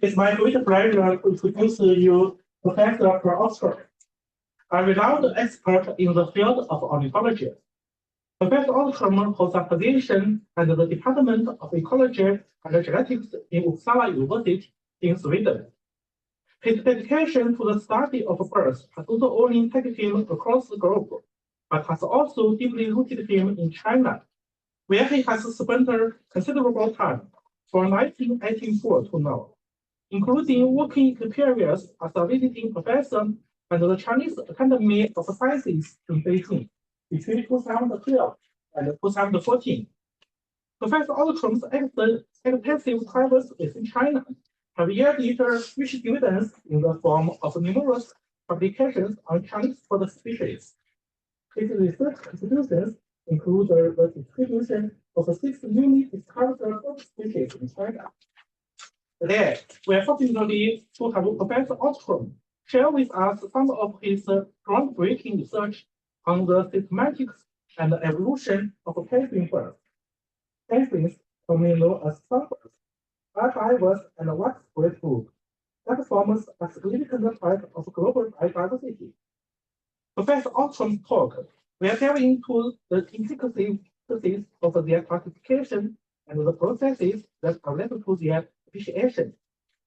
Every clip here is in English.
It's my great pleasure to introduce you Professor Alstrom, a renowned expert in the field of ornithology. Professor Alstrom holds a position at the Department of Ecology and Genetics in Uppsala University in Sweden. His dedication to the study of birds has not only taken him across the globe, but has also deeply rooted him in China, where he has spent considerable time from 1984 to now, including working experience as a visiting professor at the Chinese Academy of Sciences in Beijing between 2012 and 2014. Professor Alstrom's extensive travels within China have yielded rich dividends in the form of numerous publications on Chinese bird species. His research contributions include the distribution of 6 newly discovered bird species in China. Today, we are fortunate to have Professor Alstrom share with us some of his groundbreaking research on the systematics and evolution of passerine birds. Passerines, commonly known as songbirds, are diverse and widespread group that forms a significant part of global biodiversity. Professor Alstrom's talk will delve into the intricacies of their classification and the processes that are led to their appreciation.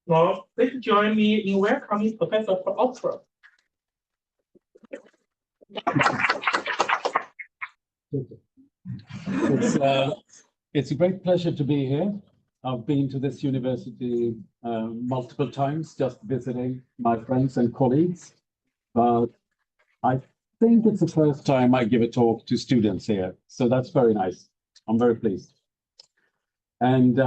Now, please join me in welcoming Professor Alstrom. It's a great pleasure to be here. I've been to this university multiple times, just visiting my friends and colleagues, but I think it's the first time I give a talk to students here, so that's very nice. I'm very pleased. And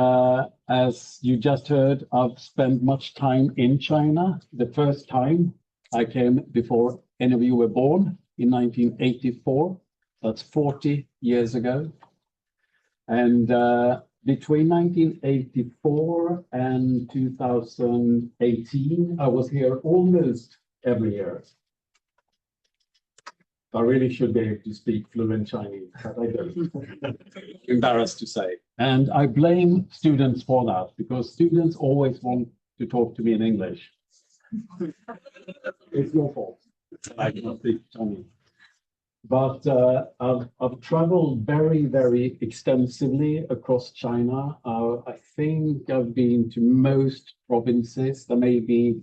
as you just heard, I've spent much time in China. The first time I came before any of you were born in 1984. That's 40 years ago. And between 1984 and 2018, I was here almost every year. I really should be able to speak fluent Chinese, but I don't. Embarrassed to say. And I blame students for that, because students always want to talk to me in English. It's your fault. I cannot speak Chinese. But I've traveled very, very extensively across China. I think I've been to most provinces. There may be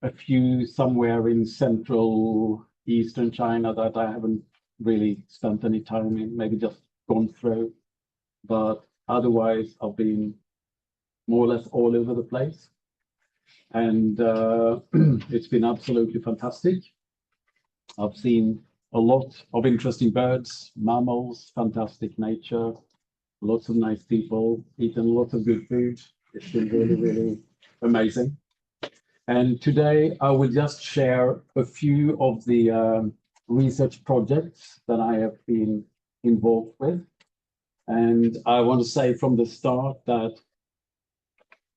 a few somewhere in central Eastern China that I haven't really spent any time in, maybe just gone through. But otherwise, I've been more or less all over the place. And it's been absolutely fantastic. I've seen a lot of interesting birds, mammals, fantastic nature, lots of nice people, eaten lots of good food. It's been really, really amazing. And today I will just share a few of the research projects that I have been involved with. And I want to say from the start that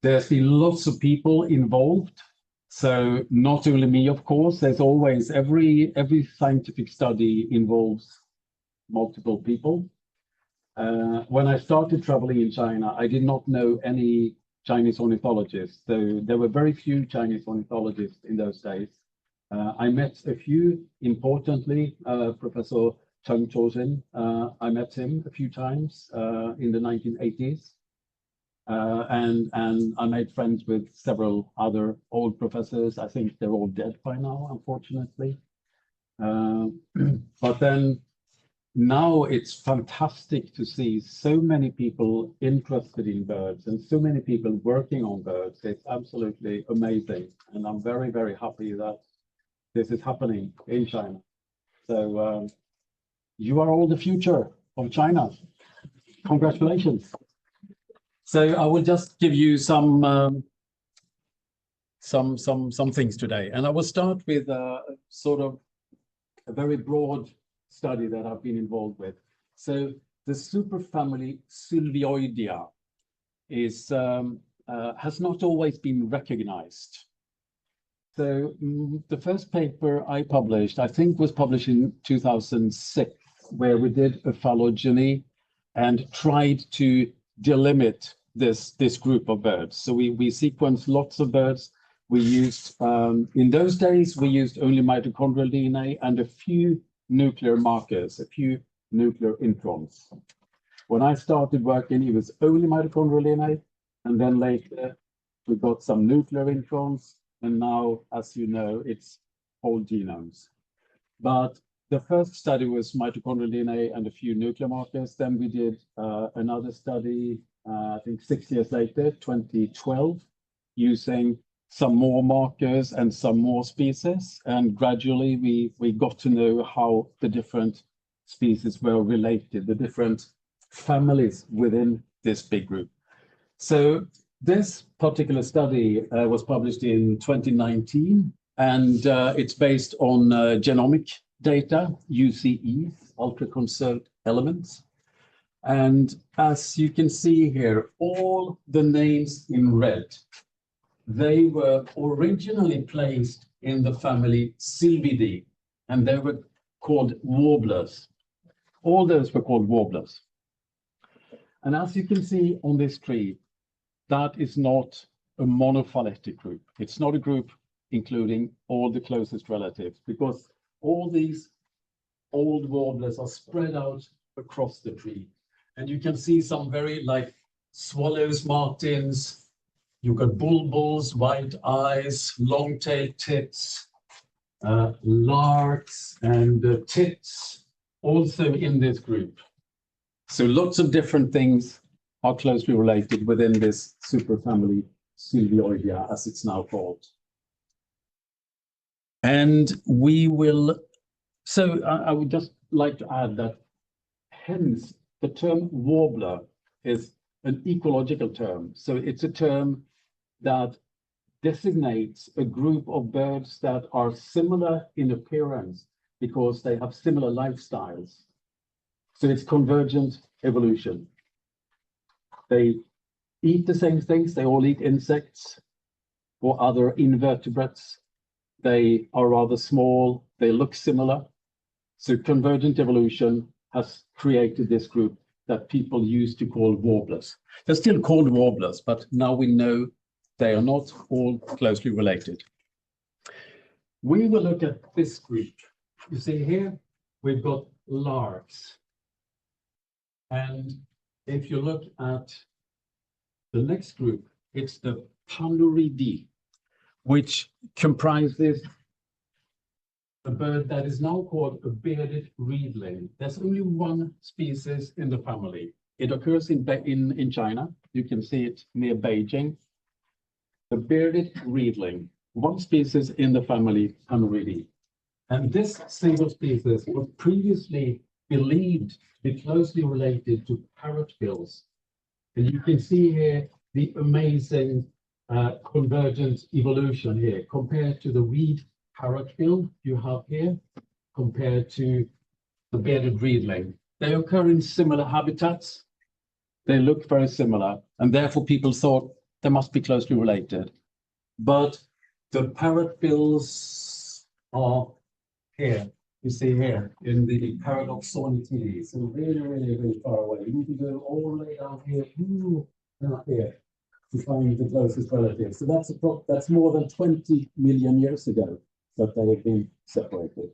there's been lots of people involved. So not only me, of course, there's always every scientific study involves multiple people. When I started traveling in China, I did not know any Chinese ornithologists. So there were very few Chinese ornithologists in those days. I met a few, importantly, Professor Cheng Chozhen. I met him a few times in the 1980s. And I made friends with several other old professors. I think they're all dead by now, unfortunately. But then now it's fantastic to see so many people interested in birds and so many people working on birds. It's absolutely amazing. And I'm very, very happy that this is happening in China. So you are all the future of China. Congratulations. So I will just give you some things today, and I will start with sort of a very broad study that I've been involved with. So the superfamily Sylvioidea is has not always been recognized. So the first paper I published, I think, was published in 2006, where we did a phylogeny and tried to delimit this group of birds. So we sequenced lots of birds. We used, in those days, we used only mitochondrial DNA and a few nuclear markers, a few nuclear introns. When I started working, it was only mitochondrial DNA, and then later we got some nuclear introns, and now, as you know, it's whole genomes. But the first study was mitochondrial DNA and a few nuclear markers. Then we did another study, I think 6 years later, 2012, using some more markers and some more species. And gradually we got to know how the different species were related, the different families within this big group. So this particular study was published in 2019, and it's based on genomic data, UCEs, ultra-conserved elements. And as you can see here, all the names in red, they were originally placed in the family Sylviidae, and they were called warblers. All those were called warblers. And as you can see on this tree, that is not a monophyletic group. It's not a group including all the closest relatives, because all these old warblers are spread out across the tree. And you can see some very like swallows, martins, you've got bulbuls, white eyes, long-tailed tits, larks and tits also in this group. So lots of different things are closely related within this superfamily Sylvioidea, as it's now called. And we will, so I would just like to add that hence the term warbler is an ecological term. So it's a term that designates a group of birds that are similar in appearance because they have similar lifestyles. So it's convergent evolution. They eat the same things, they all eat insects or other invertebrates. They are rather small, they look similar. So convergent evolution has created this group that people used to call warblers. They're still called warblers, but now we know they are not all closely related. We will look at this group. You see here, we've got larks. And if you look at the next group, it's the Panuridae, which comprises a bird that is now called a bearded reedling. There's only one species in the family. It occurs in China. You can see it near Beijing. The bearded reedling, one species in the family Panuridae. And this single species was previously believed to be closely related to parrotbills. And you can see here the amazing convergent evolution here compared to the reed parrotbill you have here, compared to the bearded reedling. They occur in similar habitats. They look very similar, and therefore people thought they must be closely related. But the parrotbills are here. You see here in the Paradoxornithidae, so really, really, really far away. You need to go all the way down here, down here, to find the closest relatives. So that's more than 20 million years ago that they have been separated.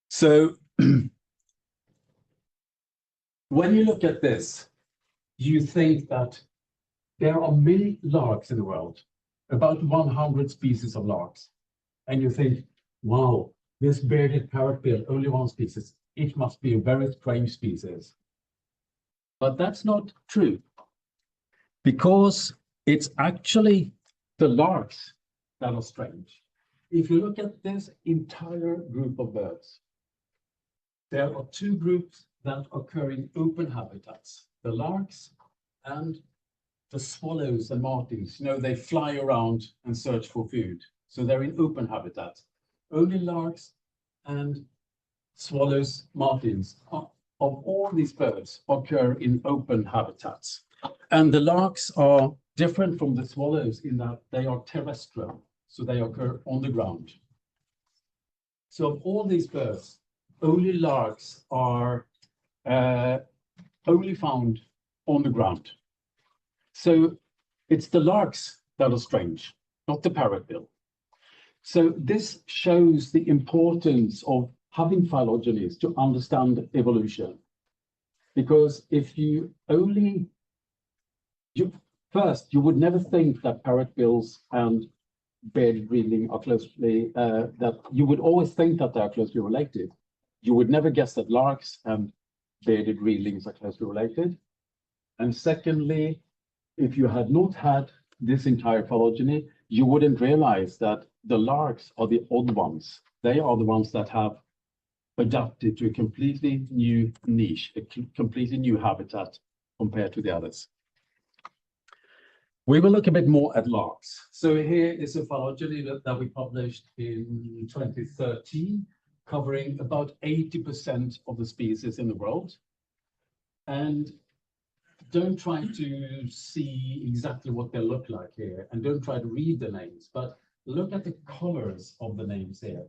So when you look at this, you think that there are many larks in the world, about 100 species of larks. And you think, wow, this bearded parrotbill, only one species, it must be a very strange species. But that's not true, because it's actually the larks that are strange. If you look at this entire group of birds, there are two groups that occur in open habitats, the larks and the swallows and martins. You know, they fly around and search for food. So they're in open habitats. Only larks and swallows, martins, of all these birds occur in open habitats. And the larks are different from the swallows in that they are terrestrial, so they occur on the ground. So of all these birds, only larks are only found on the ground. So it's the larks that are strange, not the parrotbill. So this shows the importance of having phylogenies to understand evolution. Because if you only, first, you would never think that parrotbills and bearded breedling are closely, that you would always think that they are closely related. You would never guess that larks and bearded breedlings are closely related. And secondly, if you had not had this entire phylogeny, you wouldn't realize that the larks are the odd ones. They are the ones that have adapted to a completely new niche, a completely new habitat compared to the others. We will look a bit more at larks. So here is a phylogeny that we published in 2013, covering about 80% of the species in the world. And don't try to see exactly what they look like here, and don't try to read the names, but look at the colors of the names here.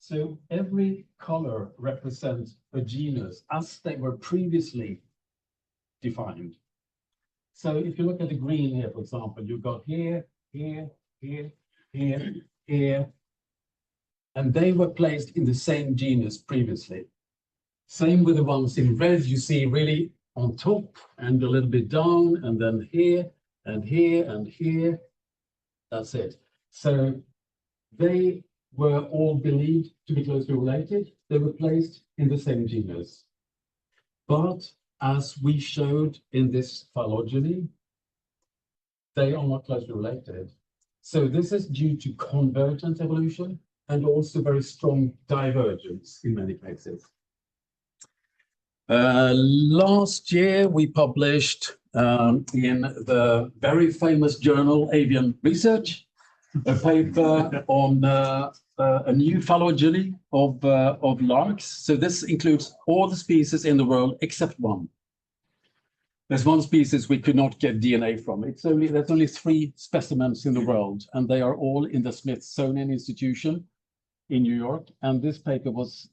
So every color represents a genus as they were previously defined. So if you look at the green here, for example, you've got here, here, here, here, here, and they were placed in the same genus previously. Same with the ones in red, you see really on top and a little bit down, and then here and here and here. That's it. So they were all believed to be closely related. They were placed in the same genus. But as we showed in this phylogeny, they are not closely related. So this is due to convergent evolution and also very strong divergence in many cases. Last year, we published in the very famous journal Avian Research a paper on a new phylogeny of larks. So this includes all the species in the world except one. There's one species we could not get DNA from. There's only 3 specimens in the world, and they are all in the Smithsonian Institution in New York. And this paper was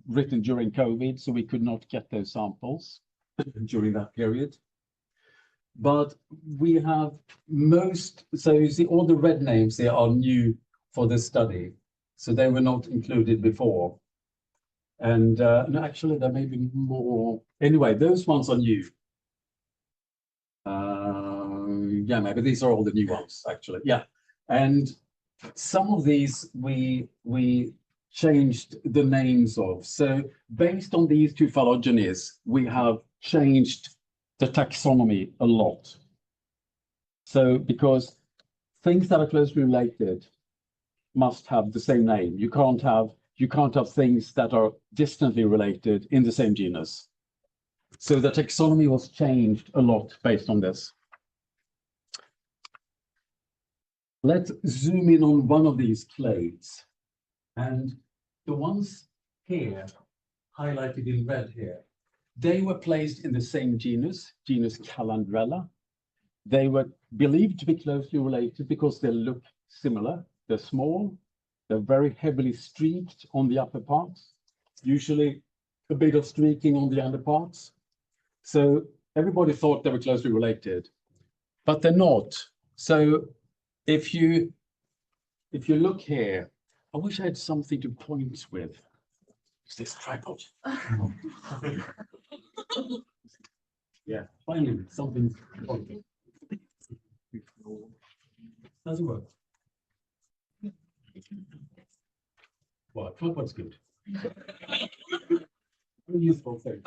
written during COVID, so we could not get those samples during that period. But we have so you see all the red names here are new for this study. So they were not included before. And no, actually there may be more. Anyway, those ones are new. Yeah, maybe these are all the new ones, actually. Yeah. And some of these we changed the names of. So based on these 2 phylogenies, we have changed the taxonomy a lot. So because things that are closely related must have the same name. You can't have things that are distantly related in the same genus. So the taxonomy was changed a lot based on this. Let's zoom in on one of these clades. And the ones here, highlighted in red here, they were placed in the same genus Calandrella. They were believed to be closely related because they look similar. They're small, they're very heavily streaked on the upper parts, usually a bit of streaking on the underparts. So everybody thought they were closely related, but they're not. So if you look here, I wish I had something to point with. Is this tripod? Yeah, finally something pointing. Doesn't work. Well, tripod's good. Very useful thing.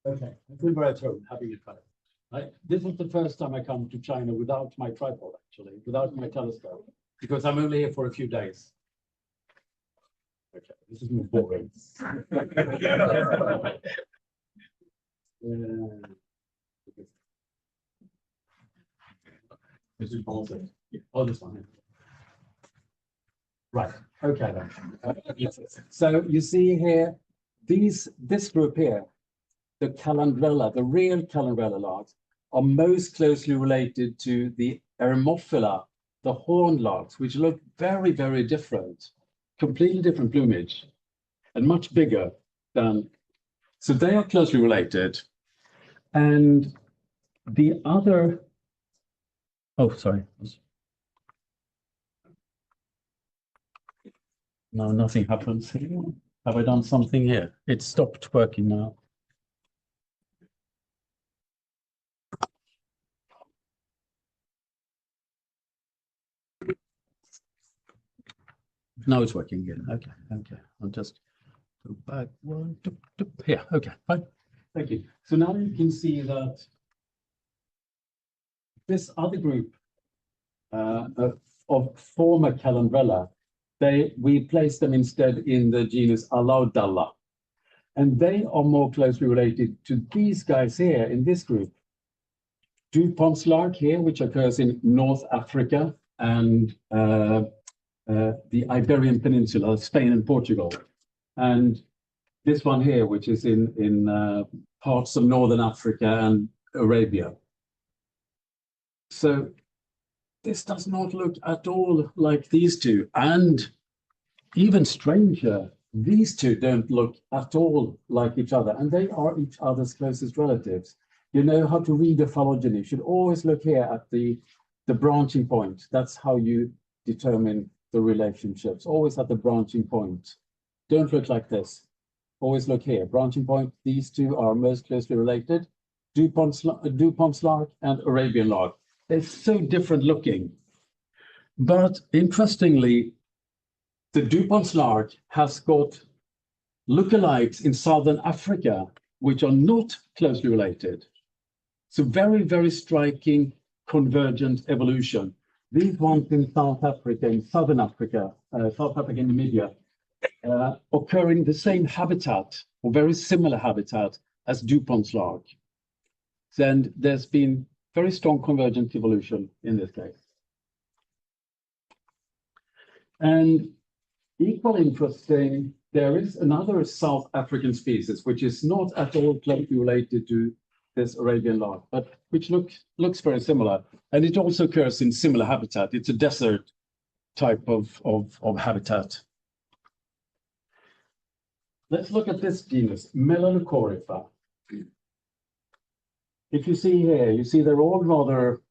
Okay, I feel very at home having a tripod. Right? This was the first time I come to China without my tripod, actually, without my telescope, because I'm only here for a few days. Okay, this is more boring. This is bullshit. Oh, this one. Right. Okay then. So you see here, this group here, the Calandrella, the real Calandrella larks, are most closely related to the Eremophila, the horned larks, which look very, very different, completely different plumage, and much bigger than. So they are closely related. And the other, oh, sorry. No, nothing happens. Have I done something here? It stopped working now. Now it's working again. Okay, okay. I'll just go back one, two, here. Okay, fine. Thank you. So now you can see that this other group of former Calandrella, we place them instead in the genus Alaudalla. And they are more closely related to these guys here in this group. DuPont's lark here, which occurs in North Africa and the Iberian Peninsula, Spain and Portugal. And this one here, which is in parts of Northern Africa and Arabia. So this does not look at all like these two. And even stranger, these two don't look at all like each other. And they are each other's closest relatives. You know how to read a phylogeny. You should always look here at the branching point. That's how you determine the relationships. Always at the branching point. Don't look like this. Always look here. Branching point. These two are most closely related. DuPont's lark and Arabian lark. They're so different looking. But interestingly, the DuPont's lark has got lookalikes in Southern Africa, which are not closely related. So very, very striking convergent evolution. These ones in South Africa, in Southern Africa, South Africa and Namibia, occur in the same habitat or very similar habitat as DuPont's lark. Then there's been very strong convergent evolution in this case. And equally interesting, there is another South African species, which is not at all closely related to this Arabian lark, but which looks very similar. And it also occurs in similar habitat. It's a desert type of habitat. Let's look at this genus, Melaleucorifer. If you see here, you see they're all rather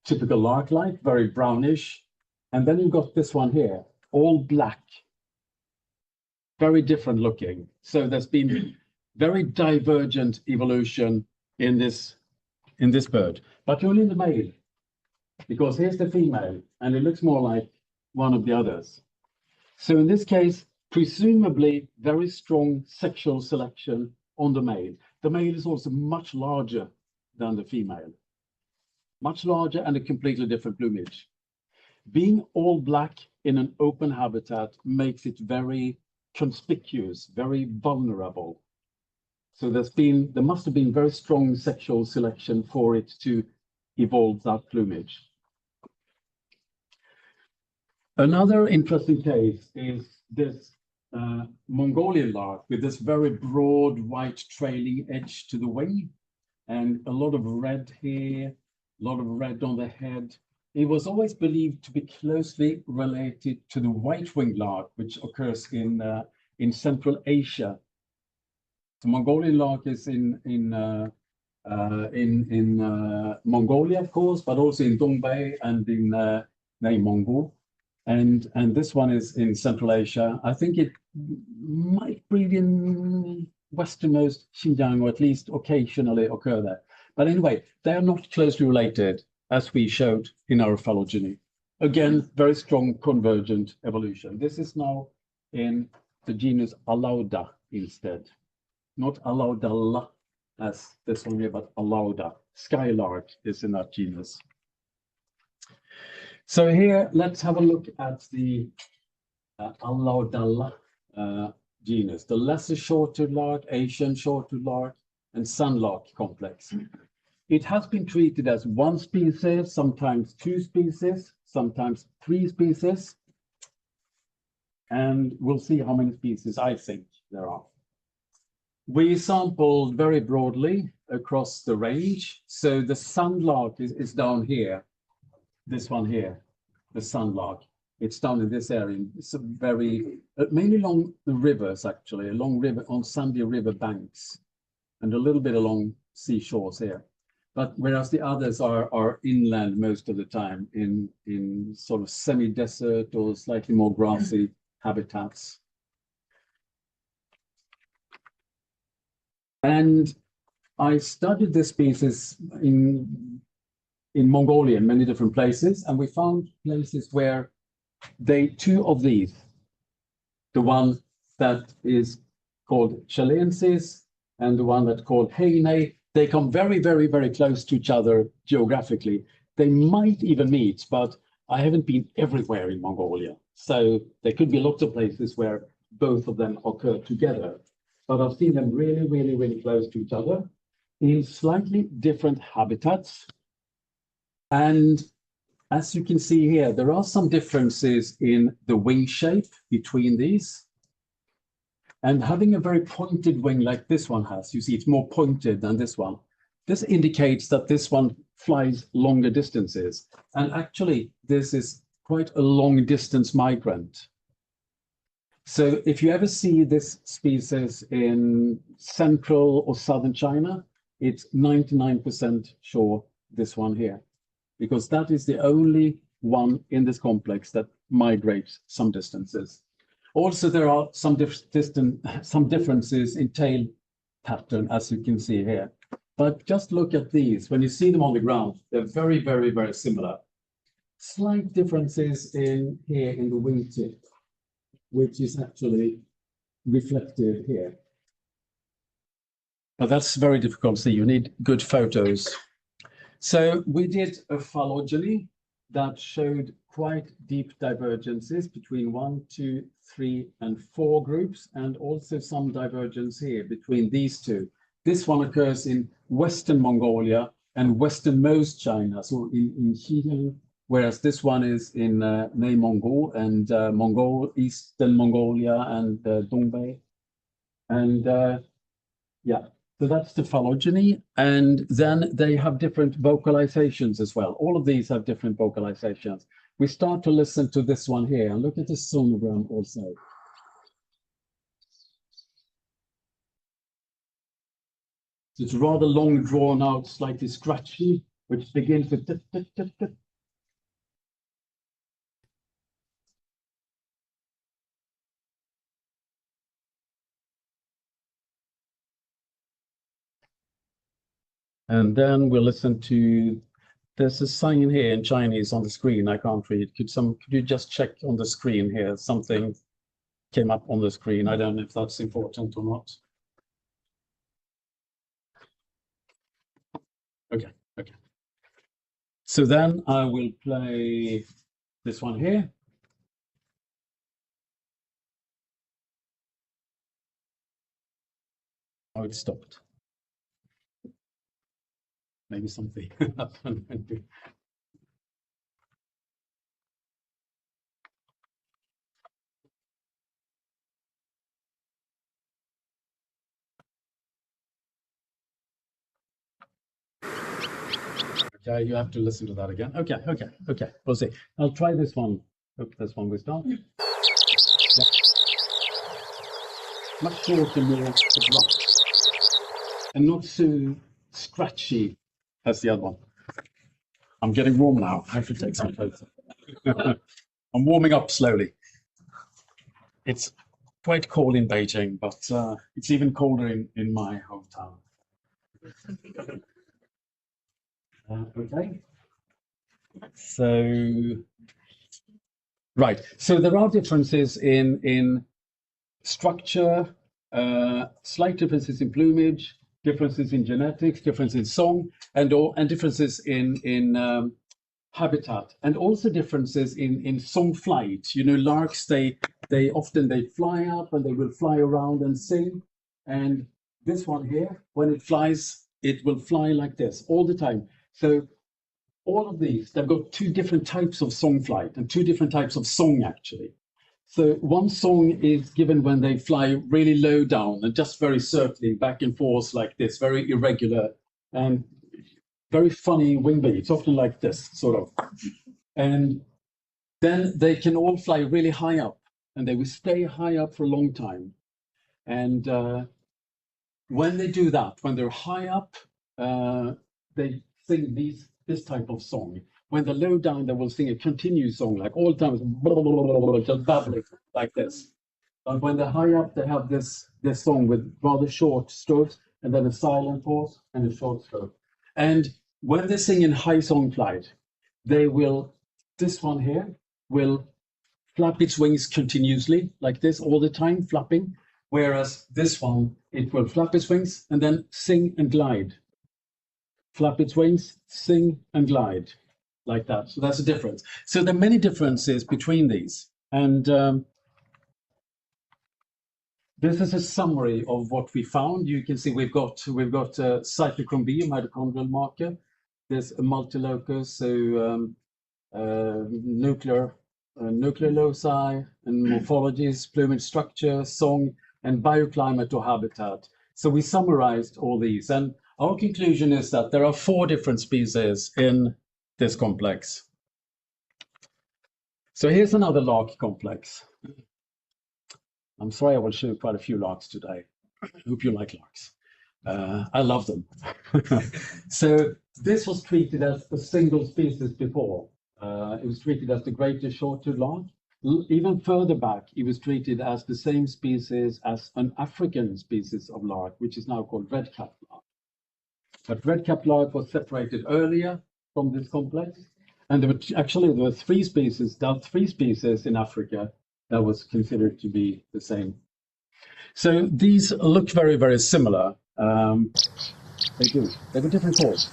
typical lark-like, very brownish. And then you've got this one here, all black, very different looking. So there's been very divergent evolution in this bird, but only in the male, because here's the female, and it looks more like one of the others. So in this case, presumably very strong sexual selection on the male. The male is also much larger than the female, much larger and a completely different plumage. Being all black in an open habitat makes it very conspicuous, very vulnerable. So there must have been very strong sexual selection for it to evolve that plumage. Another interesting case is this Mongolian lark with this very broad white trailing edge to the wing and a lot of red here, a lot of red on the head. It was always believed to be closely related to the white-winged lark, which occurs in Central Asia. The Mongolian lark is in Mongolia, of course, but also in Dongbei and in Mongol. And this one is in Central Asia. I think it might breed in westernmost Xinjiang, or at least occasionally occur there. But anyway, they are not closely related, as we showed in our phylogeny. Again, very strong convergent evolution. This is now in the genus Alauda instead. Not Alaudalla as this one here, but Alauda. Skylark is in that genus. So here, let's have a look at the Alaudalla genus, the lesser short-toothed lark, Asian short-toothed lark, and sunlark complex. It has been treated as one species, sometimes two species, sometimes three species. And we'll see how many species I think there are. We sampled very broadly across the range. So the sunlark is down here, this one here, the sunlark. It's down in this area. It's a very, mainly along the rivers, actually, along river, on sandy river banks, and a little bit along seashores here. But whereas the others are inland most of the time in sort of semi-desert or slightly more grassy habitats. And I studied this species in Mongolia, in many different places, and we found places where two of these, the one that is called Chilensis and the one that's called Heine, they come very, very, very close to each other geographically. They might even meet, but I haven't been everywhere in Mongolia. So there could be lots of places where both of them occur together. But I've seen them really, really, really close to each other in slightly different habitats. And as you can see here, there are some differences in the wing shape between these. And having a very pointed wing like this one has, you see it's more pointed than this one. This indicates that this one flies longer distances. And actually, this is quite a long distance migrant. So if you ever see this species in central or southern China, it's 99% sure this one here, because that is the only one in this complex that migrates some distances. Also, there are some differences in tail pattern, as you can see here. But just look at these. When you see them on the ground, they're very, very, very similar. Slight differences in here in the wingtip, which is actually reflected here. But that's very difficult to see. You need good photos. So we did a phylogeny that showed quite deep divergences between 1, 2, 3, and 4 groups, and also some divergence here between these two. This one occurs in Western Mongolia and westernmost China, so in Xinjiang, whereas this one is in Nei Mongol and Eastern Mongolia and Dongbei. And yeah, so that's the phylogeny. And then they have different vocalizations as well. All of these have different vocalizations. We start to listen to this one here and look at the sonogram also. It's rather long, drawn out, slightly scratchy, which begins with tut, tut, tut, tut. And then we'll listen to, there's a sign here in Chinese on the screen I can't read. Could you just check on the screen here? Something came up on the screen. I don't know if that's important or not. Okay. So then I will play this one here. Oh, it stopped. Maybe something happened. Okay, you have to listen to that again. Okay. We'll see. I'll try this one. Hope this one will start. Yeah. Much shorter, more abrupt, and not so scratchy as the other one. I'm getting warm now. I have to take some clothes. I'm warming up slowly. It's quite cold in Beijing, but it's even colder in my hometown. Okay. So, right. So there are differences in structure, slight differences in plumage, differences in genetics, differences in song, and differences in habitat, and also differences in song flight. You know, larks, they often fly up and they will fly around and sing. And this one here, when it flies, it will fly like this all the time. So all of these, they've got two different types of song flight and two different types of song, actually. So one song is given when they fly really low down and just very circling back and forth like this, very irregular and very funny wing beats, often like this, sort of. And then they can all fly really high up, and they will stay high up for a long time. And when they do that, when they're high up, they sing this type of song. When they're low down, they will sing a continuous song, like all times, just babbling like this. But when they're high up, they have this song with rather short strokes, and then a silent pause and a short stroke. And when they sing in high song flight, they will, this one here, will flap its wings continuously, like this, all the time, flapping. Whereas this one, it will flap its wings and then sing and glide. Flap its wings, sing and glide, like that. So that's a difference. So there are many differences between these. And this is a summary of what we found. You can see we've got cytochrome B, a mitochondrial marker. There's a multilocus, so nuclear loci and morphologies, plumage structure, song, and bioclimate or habitat. So we summarized all these, and our conclusion is that there are 4 different species in this complex. So here's another lark complex. I'm sorry, I will show quite a few larks today. I hope you like larks. I love them. So this was treated as a single species before. It was treated as the greater short-tailed lark. Even further back, it was treated as the same species as an African species of lark, which is now called red-capped lark. But red-capped lark was separated earlier from this complex. And there were 3 species, there are 3 species in Africa that was considered to be the same. So these look very, very similar. They do. They have a different cause.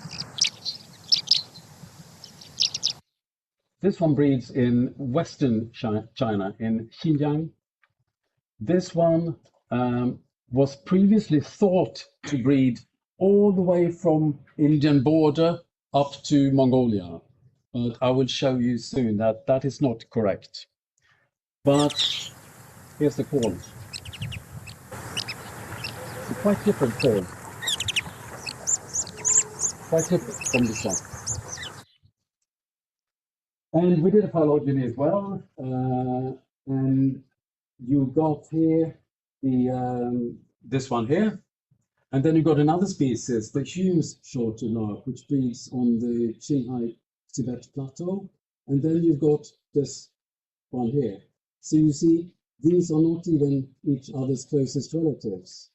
This one breeds in Western China, in Xinjiang. This one was previously thought to breed all the way from Indian border up to Mongolia. But I will show you soon that that is not correct. But here's the call. It's a quite different call. Quite different from this one. And we did a phylogeny as well. And you got here this one here. And then you got another species, the Hume's short-tailed lark, which breeds on the Qinghai Tibet plateau. And then you've got this one here. So you see, these are not even each other's closest relatives.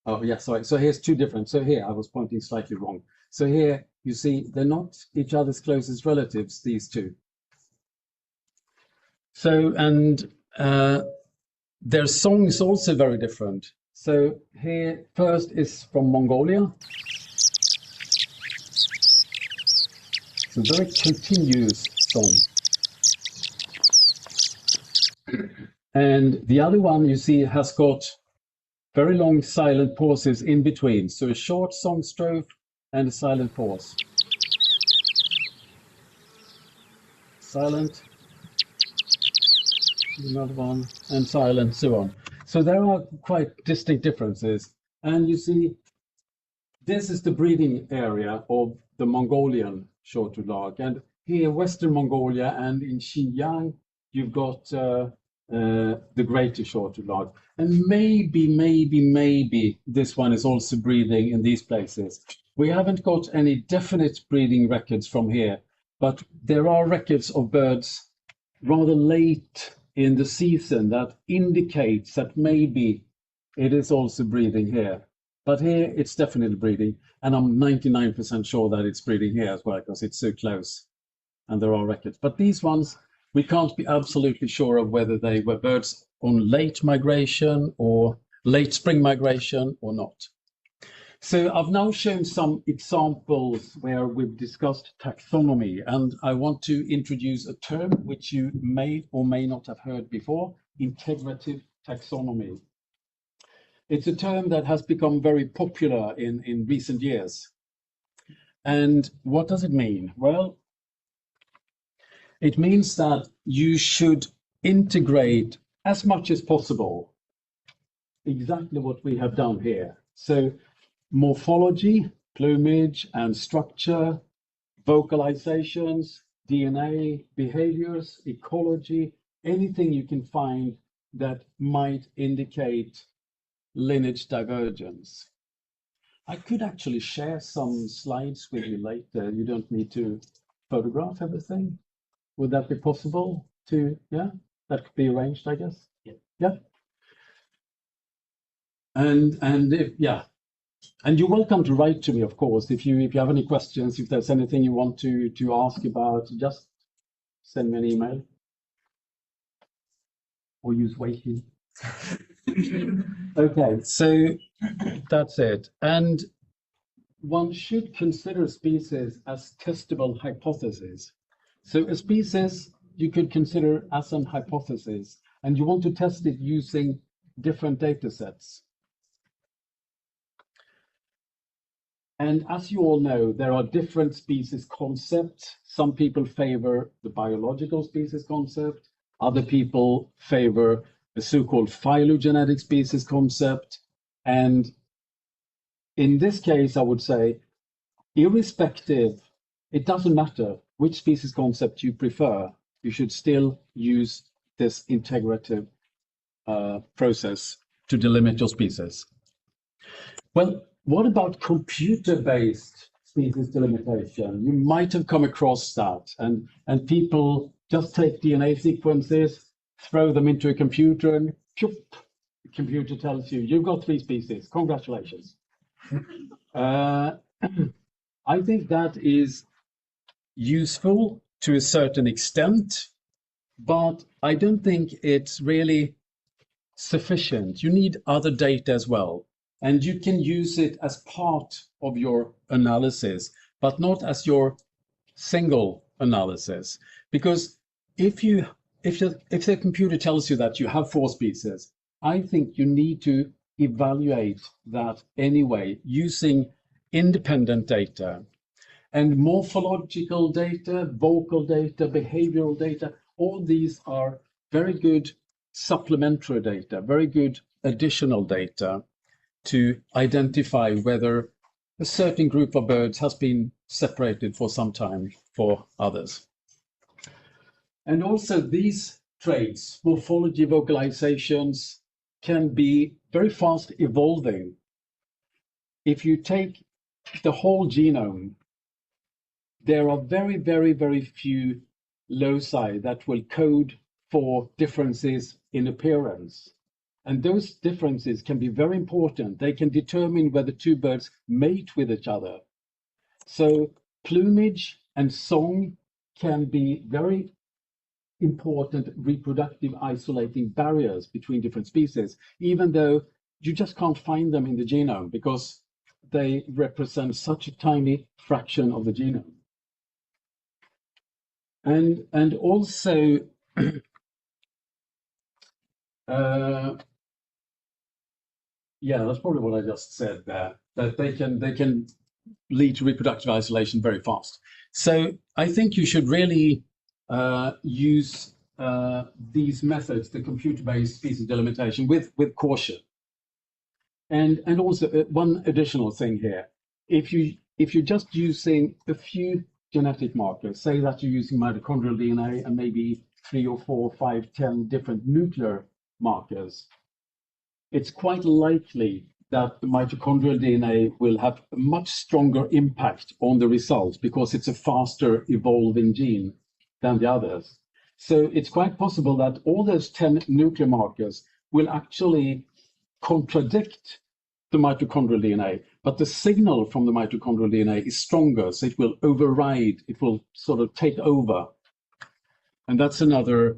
Oh, yeah, sorry. So here's 2 different. So here, I was pointing slightly wrong. So here, you see, they're not each other's closest relatives, these 2. So, and their song is also very different. So here, first is from Mongolia. It's a very continuous song. And the other one, you see, has got very long silent pauses in between. So a short song strophe and a silent pause. Silent, another one, and silent, so on. So there are quite distinct differences. And you see, this is the breeding area of the Mongolian short-tailed lark. And here, Western Mongolia and in Xinjiang, you've got the greater short-tailed lark. And maybe this one is also breeding in these places. We haven't got any definite breeding records from here, but there are records of birds rather late in the season that indicates that maybe it is also breeding here. But here it's definitely breeding, and I'm 99% sure that it's breeding here as well, because it's so close and there are records. But these ones, we can't be absolutely sure of whether they were birds on late migration or late spring migration or not. So I've now shown some examples where we've discussed taxonomy, and I want to introduce a term which you may or may not have heard before, integrative taxonomy. It's a term that has become very popular in recent years. And what does it mean? Well, it means that you should integrate as much as possible exactly what we have done here. So morphology, plumage and structure, vocalizations, DNA, behaviors, ecology, anything you can find that might indicate lineage divergence. I could actually share some slides with you later. You don't need to photograph everything. Would that be possible to, yeah? That could be arranged, I guess. Yeah. Yeah. And if, yeah. And you're welcome to write to me, of course, if you have any questions, if there's anything you want to ask about, just send me an email or use Wiki. Okay, so that's it. And one should consider species as testable hypotheses. So a species you could consider as an hypothesis, and you want to test it using different data sets. And as you all know, there are different species concepts. Some people favor the biological species concept. Other people favor the so-called phylogenetic species concept. And in this case, I would say, irrespective, it doesn't matter which species concept you prefer, you should still use this integrative process to delimit your species. Well, what about computer-based species delimitation? You might have come across that, and people just take DNA sequences, throw them into a computer, and poof, the computer tells you, you've got 3 species, congratulations. I think that is useful to a certain extent, but I don't think it's really sufficient. You need other data as well, and you can use it as part of your analysis, but not as your single analysis. Because if the computer tells you that you have 4 species, I think you need to evaluate that anyway using independent data. And morphological data, vocal data, behavioral data, all these are very good supplementary data, very good additional data to identify whether a certain group of birds has been separated for some time for others. And also these traits, morphology, vocalizations, can be very fast evolving. If you take the whole genome, there are very, very, very few loci that will code for differences in appearance. And those differences can be very important. They can determine whether 2 birds mate with each other. So plumage and song can be very important reproductive isolating barriers between different species, even though you just can't find them in the genome because they represent such a tiny fraction of the genome. And also, yeah, that's probably what I just said there, that they can lead to reproductive isolation very fast. So I think you should really use these methods, the computer-based species delimitation, with caution. And also one additional thing here, if you're just using a few genetic markers, say that you're using mitochondrial DNA and maybe 3 or 4, 5, 10 different nuclear markers, it's quite likely that the mitochondrial DNA will have a much stronger impact on the results because it's a faster evolving gene than the others. So it's quite possible that all those 10 nuclear markers will actually contradict the mitochondrial DNA, but the signal from the mitochondrial DNA is stronger, so it will override, it will sort of take over. And that's another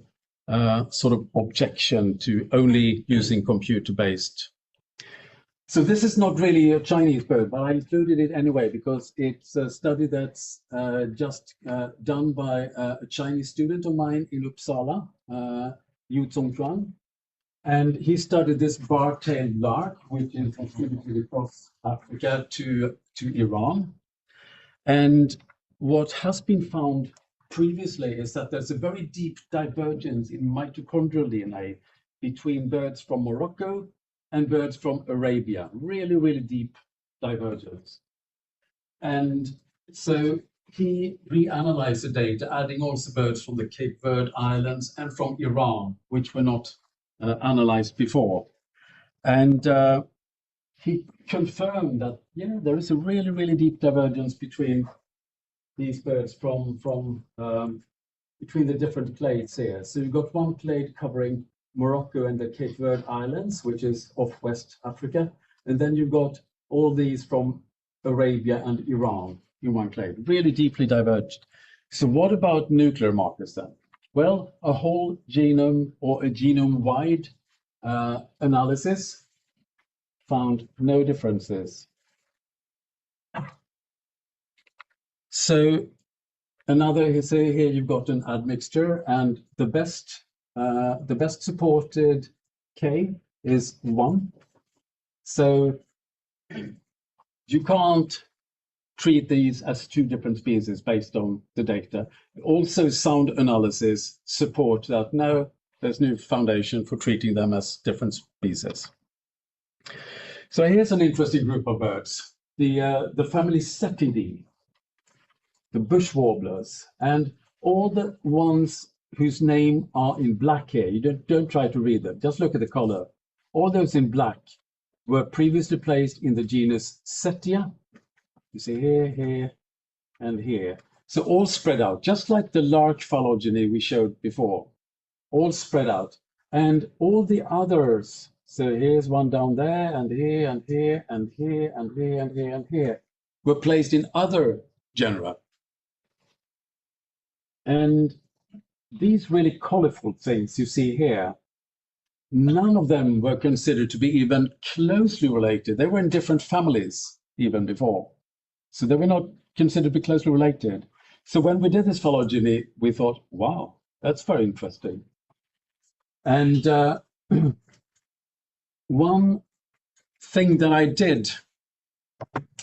sort of objection to only using computer-based. So this is not really a Chinese bird, but I included it anyway because it's a study that's just done by a Chinese student of mine in Uppsala, Yu Zhongchuan. And he studied this bar-tailed lark, which is distributed across Africa to Iran. And what has been found previously is that there's a very deep divergence in mitochondrial DNA between birds from Morocco and birds from Arabia. Really, really deep divergence. And so he reanalyzed the data, adding also birds from the Cape Verde Islands and from Iran, which were not analyzed before. And he confirmed that, yeah, there is a really, really deep divergence between these birds between the different clades here. So you've got one clade covering Morocco and the Cape Verde Islands, which is off West Africa. And then you've got all these from Arabia and Iran in one clade, really deeply diverged. So what about nuclear markers then? Well, a whole genome or a genome-wide analysis found no differences. So another, say here you've got an admixture, and the best supported K is 1. So you can't treat these as 2 different species based on the data. Also, sound analysis support that no, there's no foundation for treating them as different species. So here's an interesting group of birds, the family Setidae, the bush warblers, and all the ones whose name are in black here. You don't try to read them, just look at the color. All those in black were previously placed in the genus Setia. You see here, here, and here. So all spread out, just like the large phylogeny we showed before, all spread out. And all the others, so here's one down there, and here, and here, and here, and here, and here, and here, were placed in other genera. And these really colorful things you see here, none of them were considered to be even closely related. They were in different families even before. So they were not considered to be closely related. So when we did this phylogeny, we thought, wow, that's very interesting. And one thing that I did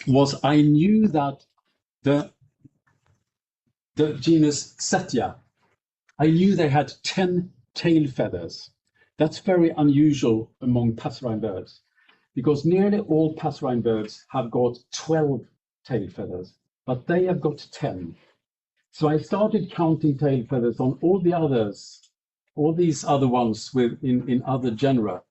was I knew that the genus Setia, I knew they had 10 tail feathers. That's very unusual among passerine birds, because nearly all passerine birds have got 12 tail feathers, but they have got 10. So I started counting tail feathers on all the others, all these other ones in other genera.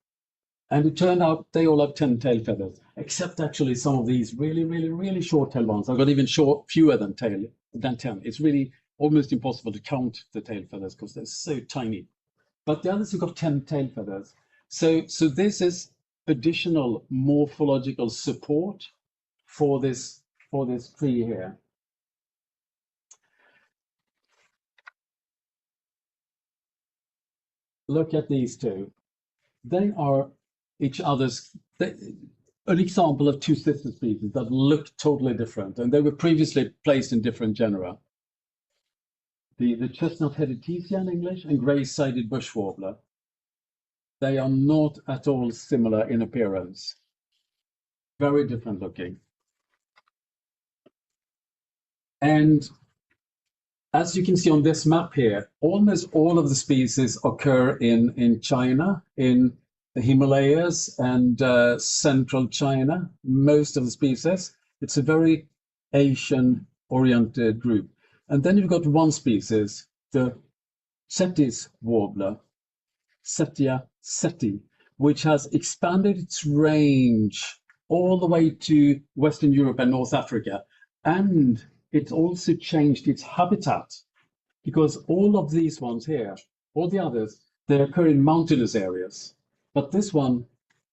And it turned out they all have 10 tail feathers, except actually some of these really, really, really short tail ones. I've got even fewer than 10. It's really almost impossible to count the tail feathers because they're so tiny. But the others have got 10 tail feathers. So this is additional morphological support for this tree here. Look at these two. They are each other's, an example of 2 sister species that look totally different, and they were previously placed in different genera. The chestnut-headed tesia in English and gray-sided bush warbler. They are not at all similar in appearance. Very different looking. And as you can see on this map here, almost all of the species occur in China, in the Himalayas and central China, most of the species. It's a very Asian-oriented group. And then you've got one species, the Seti's warbler, Setia seti, which has expanded its range all the way to Western Europe and North Africa. And it's also changed its habitat, because all of these ones here, all the others, they occur in mountainous areas. But this one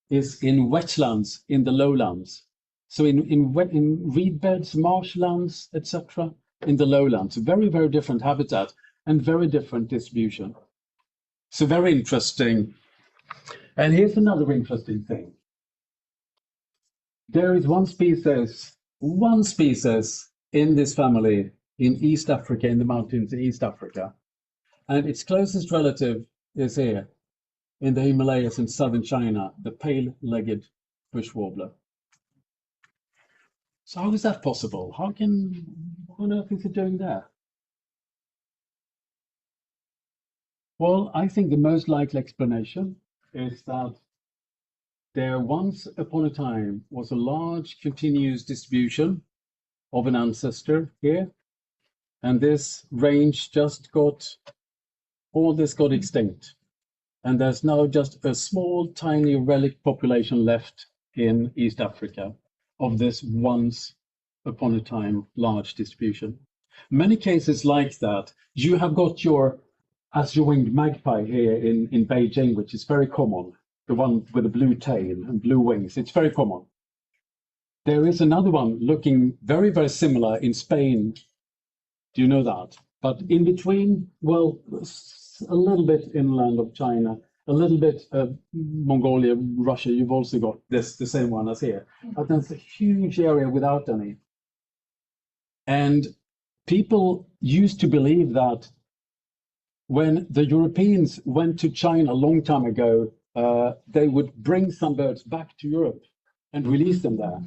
is in wetlands, in the lowlands. So in reed beds, marshlands, etc., in the lowlands. Very, very different habitat and very different distribution. So very interesting. And here's another interesting thing. There is one species in this family in East Africa, in the mountains in East Africa. And its closest relative is here in the Himalayas in southern China, the pale-legged bush warbler. So how is that possible? What on earth is it doing there? Well, I think the most likely explanation is that there once upon a time was a large continuous distribution of an ancestor here, and this range just got extinct. And there's now just a small, tiny relic population left in East Africa of this once upon a time large distribution. Many cases like that, you have got your azure-winged magpie here in Beijing, which is very common, the one with the blue tail and blue wings. It's very common. There is another one looking very, very similar in Spain. Do you know that? But in between, well, a little bit inland of China, a little bit of Mongolia, Russia, you've also got this, the same one as here. But there's a huge area without any. And people used to believe that when the Europeans went to China a long time ago, they would bring some birds back to Europe and release them there.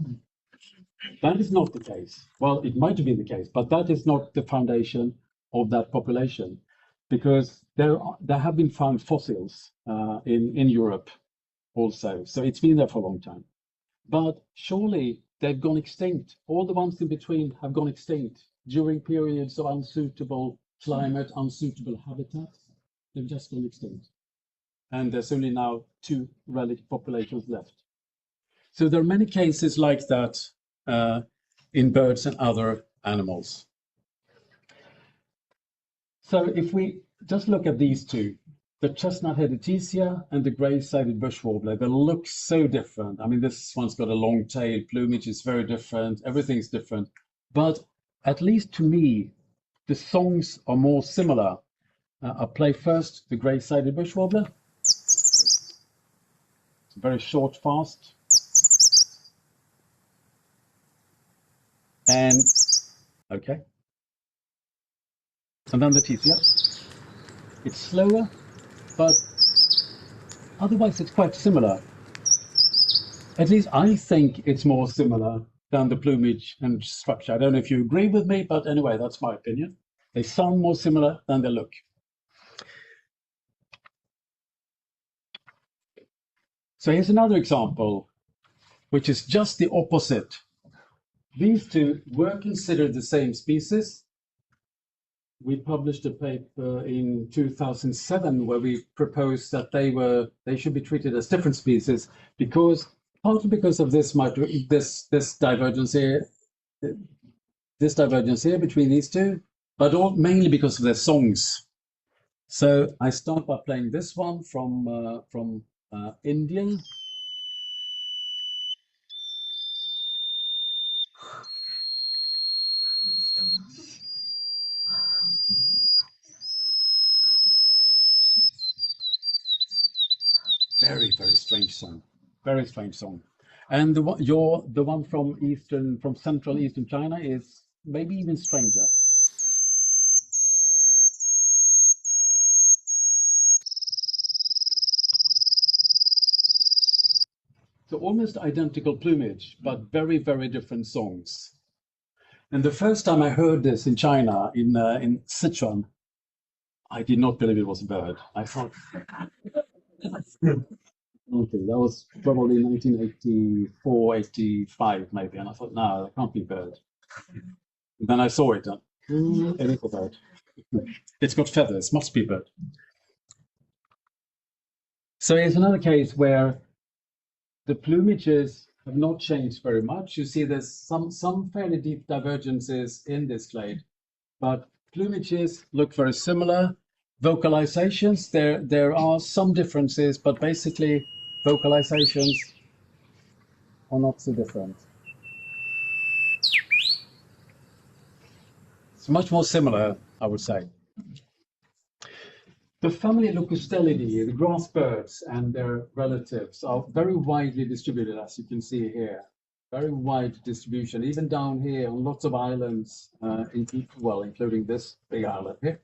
That is not the case. Well, it might be the case, but that is not the foundation of that population, because there have been found fossils in Europe also. So it's been there for a long time. But surely they've gone extinct. All the ones in between have gone extinct during periods of unsuitable climate, unsuitable habitat. They've just gone extinct. And there's only now 2 relic populations left. So there are many cases like that in birds and other animals. So if we just look at these two, the chestnut-headed tesia and the gray-sided bush warbler, they look so different. I mean, this one's got a long tail, plumage is very different, everything's different. But at least to me, the songs are more similar. I'll play first the gray-sided bush warbler. It's very short, fast. And, okay. And then the tesia. It's slower, but otherwise it's quite similar. At least I think it's more similar than the plumage and structure. I don't know if you agree with me, but anyway, that's my opinion. They sound more similar than they look. So here's another example, which is just the opposite. These two were considered the same species. We published a paper in 2007 where we proposed that they should be treated as different species, because partly because of this divergence here between these two, but mainly because of their songs. So I start by playing this one from India. Very, very strange song. Very strange song. And the one from Central Eastern China is maybe even stranger. So almost identical plumage, but very, very different songs. And the first time I heard this in China, in Sichuan, I did not believe it was a bird. I thought, okay, that was probably 1984, 85 maybe, and I thought, no, that can't be a bird. And then I saw it, and it is a bird. It's got feathers, must be a bird. So here's another case where the plumages have not changed very much. You see there's some fairly deep divergences in this clade, but plumages look very similar. Vocalizations, there are some differences, but basically vocalizations are not so different. It's much more similar, I would say. The family Locustellidae, the grass birds and their relatives, are very widely distributed, as you can see here. Very wide distribution, even down here on lots of islands, including this big island here.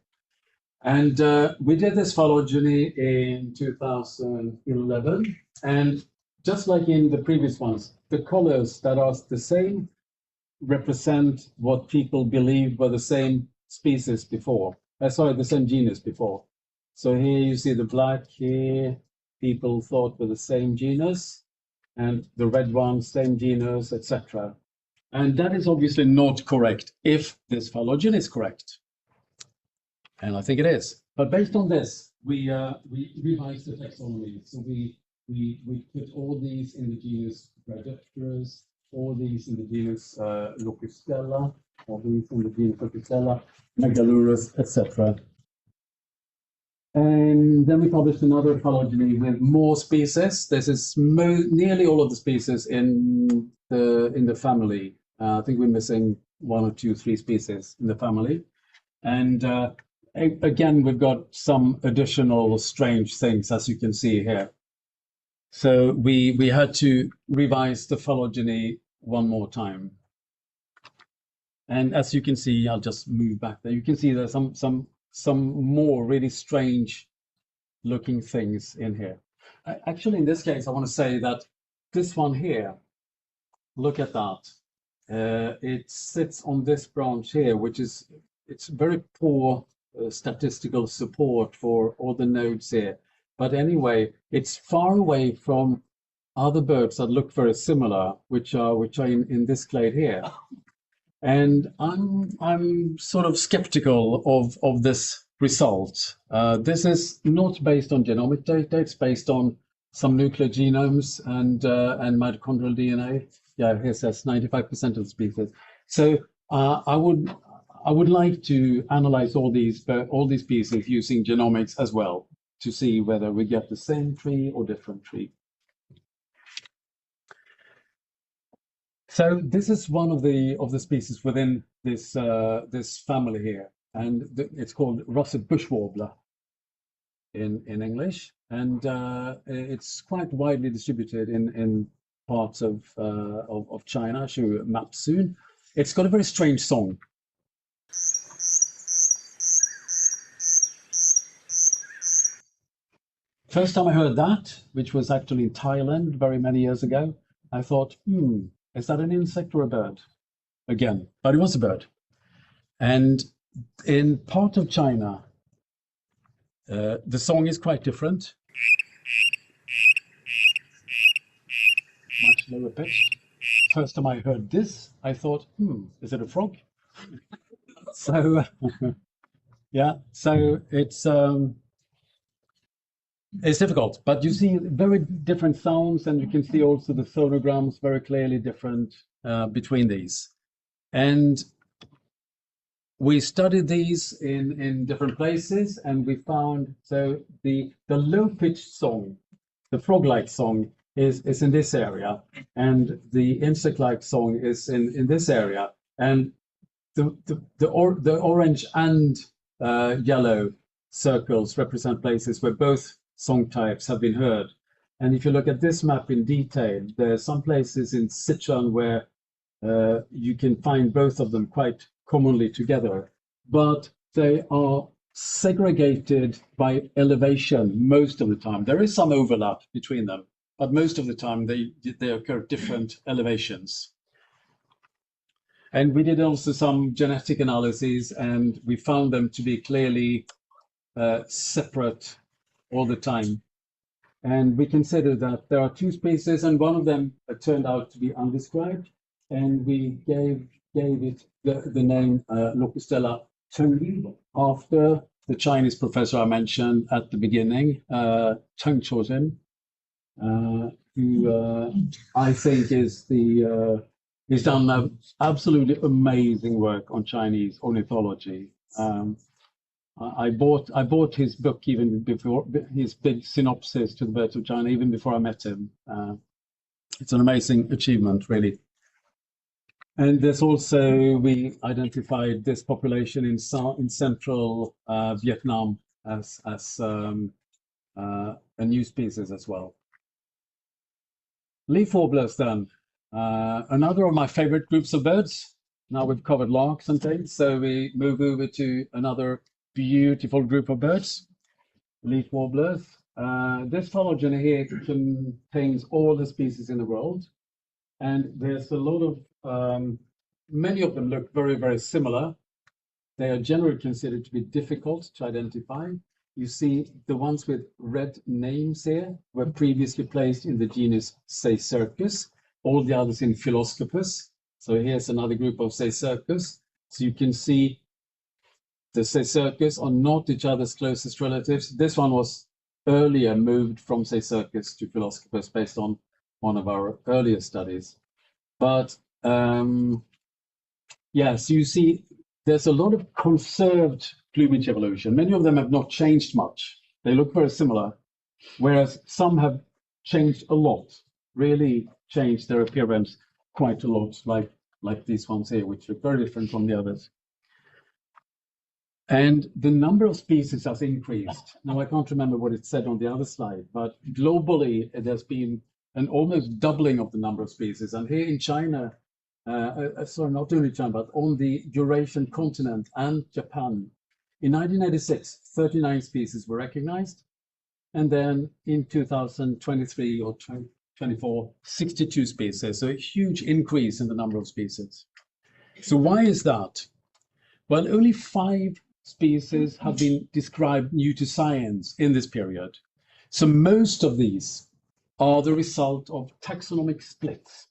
And we did this phylogeny in 2011. And just like in the previous ones, the colors that are the same represent what people believed were the same species before. The same genus before. So here you see the black here, people thought were the same genus, and the red one, same genus, etc. And that is obviously not correct if this phylogeny is correct. And I think it is. But based on this, we revised the taxonomy. So we put all these in the genus Rhodopterus, all these in the genus Locustella, all these in the genus Locustella, Megalurus, etc. And then we published another phylogeny with more species. This is nearly all of the species in the family. I think we're missing 1 or 2, 3 species in the family. And again, we've got some additional strange things, as you can see here. So we had to revise the phylogeny one more time. And as you can see, I'll just move back there. You can see there's some more really strange looking things in here. Actually, in this case, I want to say that this one here, look at that. It sits on this branch here, it's very poor statistical support for all the nodes here. But anyway, it's far away from other birds that look very similar, which are in this clade here. And I'm sort of skeptical of this result. This is not based on genomic data. It's based on some nuclear genomes and mitochondrial DNA. Yeah, here says 95% of the species. So I would like to analyze all these species using genomics as well to see whether we get the same tree or different tree. So this is one of the species within this family here, and it's called russet bush warbler in English, and it's quite widely distributed in parts of China. I'll show you a map soon. It's got a very strange song. First time I heard that, which was actually in Thailand very many years ago, I thought, is that an insect or a bird? Again, but it was a bird. And in part of China, the song is quite different. Much lower pitched. First time I heard this, I thought, is it a frog? So, yeah, so it's difficult, but you see very different sounds, and you can see also the sonograms very clearly different between these. And we studied these in different places, and we found, so the low-pitched song, the frog-like song, is in this area, and the insect-like song is in this area, and the orange and yellow circles represent places where both song types have been heard. And if you look at this map in detail, there are some places in Sichuan where you can find both of them quite commonly together, but they are segregated by elevation most of the time. There is some overlap between them, but most of the time they occur at different elevations. And we did also some genetic analyses, and we found them to be clearly separate all the time. And we consider that there are 2 species, and one of them turned out to be undescribed, and we gave it the name Locustella Teng after the Chinese professor I mentioned at the beginning, Teng Chozhen, who I think he's done absolutely amazing work on Chinese ornithology. I bought his book even before, his big synopsis to the birds of China, even before I met him. It's an amazing achievement, really. And there's also, we identified this population in central Vietnam as a new species as well. Leaf warblers then, another of my favorite groups of birds. Now we've covered larks and things, so we move over to another beautiful group of birds, leaf warblers. This phylogeny here contains all the species in the world, and there's a lot of, many of them look very, very similar. They are generally considered to be difficult to identify. You see the ones with red names here were previously placed in the genus Caecircus, all the others in Philoscopus. So here's another group of Caecircus. So you can see the Caecircus are not each other's closest relatives. This one was earlier moved from Caecircus to Philoscopus based on one of our earlier studies. But yes, you see, there's a lot of conserved plumage evolution. Many of them have not changed much. They look very similar, whereas some have changed a lot, really changed their appearance quite a lot, like these ones here, which look very different from the others. And the number of species has increased. Now, I can't remember what it said on the other slide, but globally, there's been an almost doubling of the number of species. And here in China, sorry, not only China, but on the Eurasian continent and Japan, in 1986, 39 species were recognized. And then in 2023 or 2024, 62 species. So a huge increase in the number of species. So why is that? Well, only 5 species have been described new to science in this period. So most of these are the result of taxonomic splits.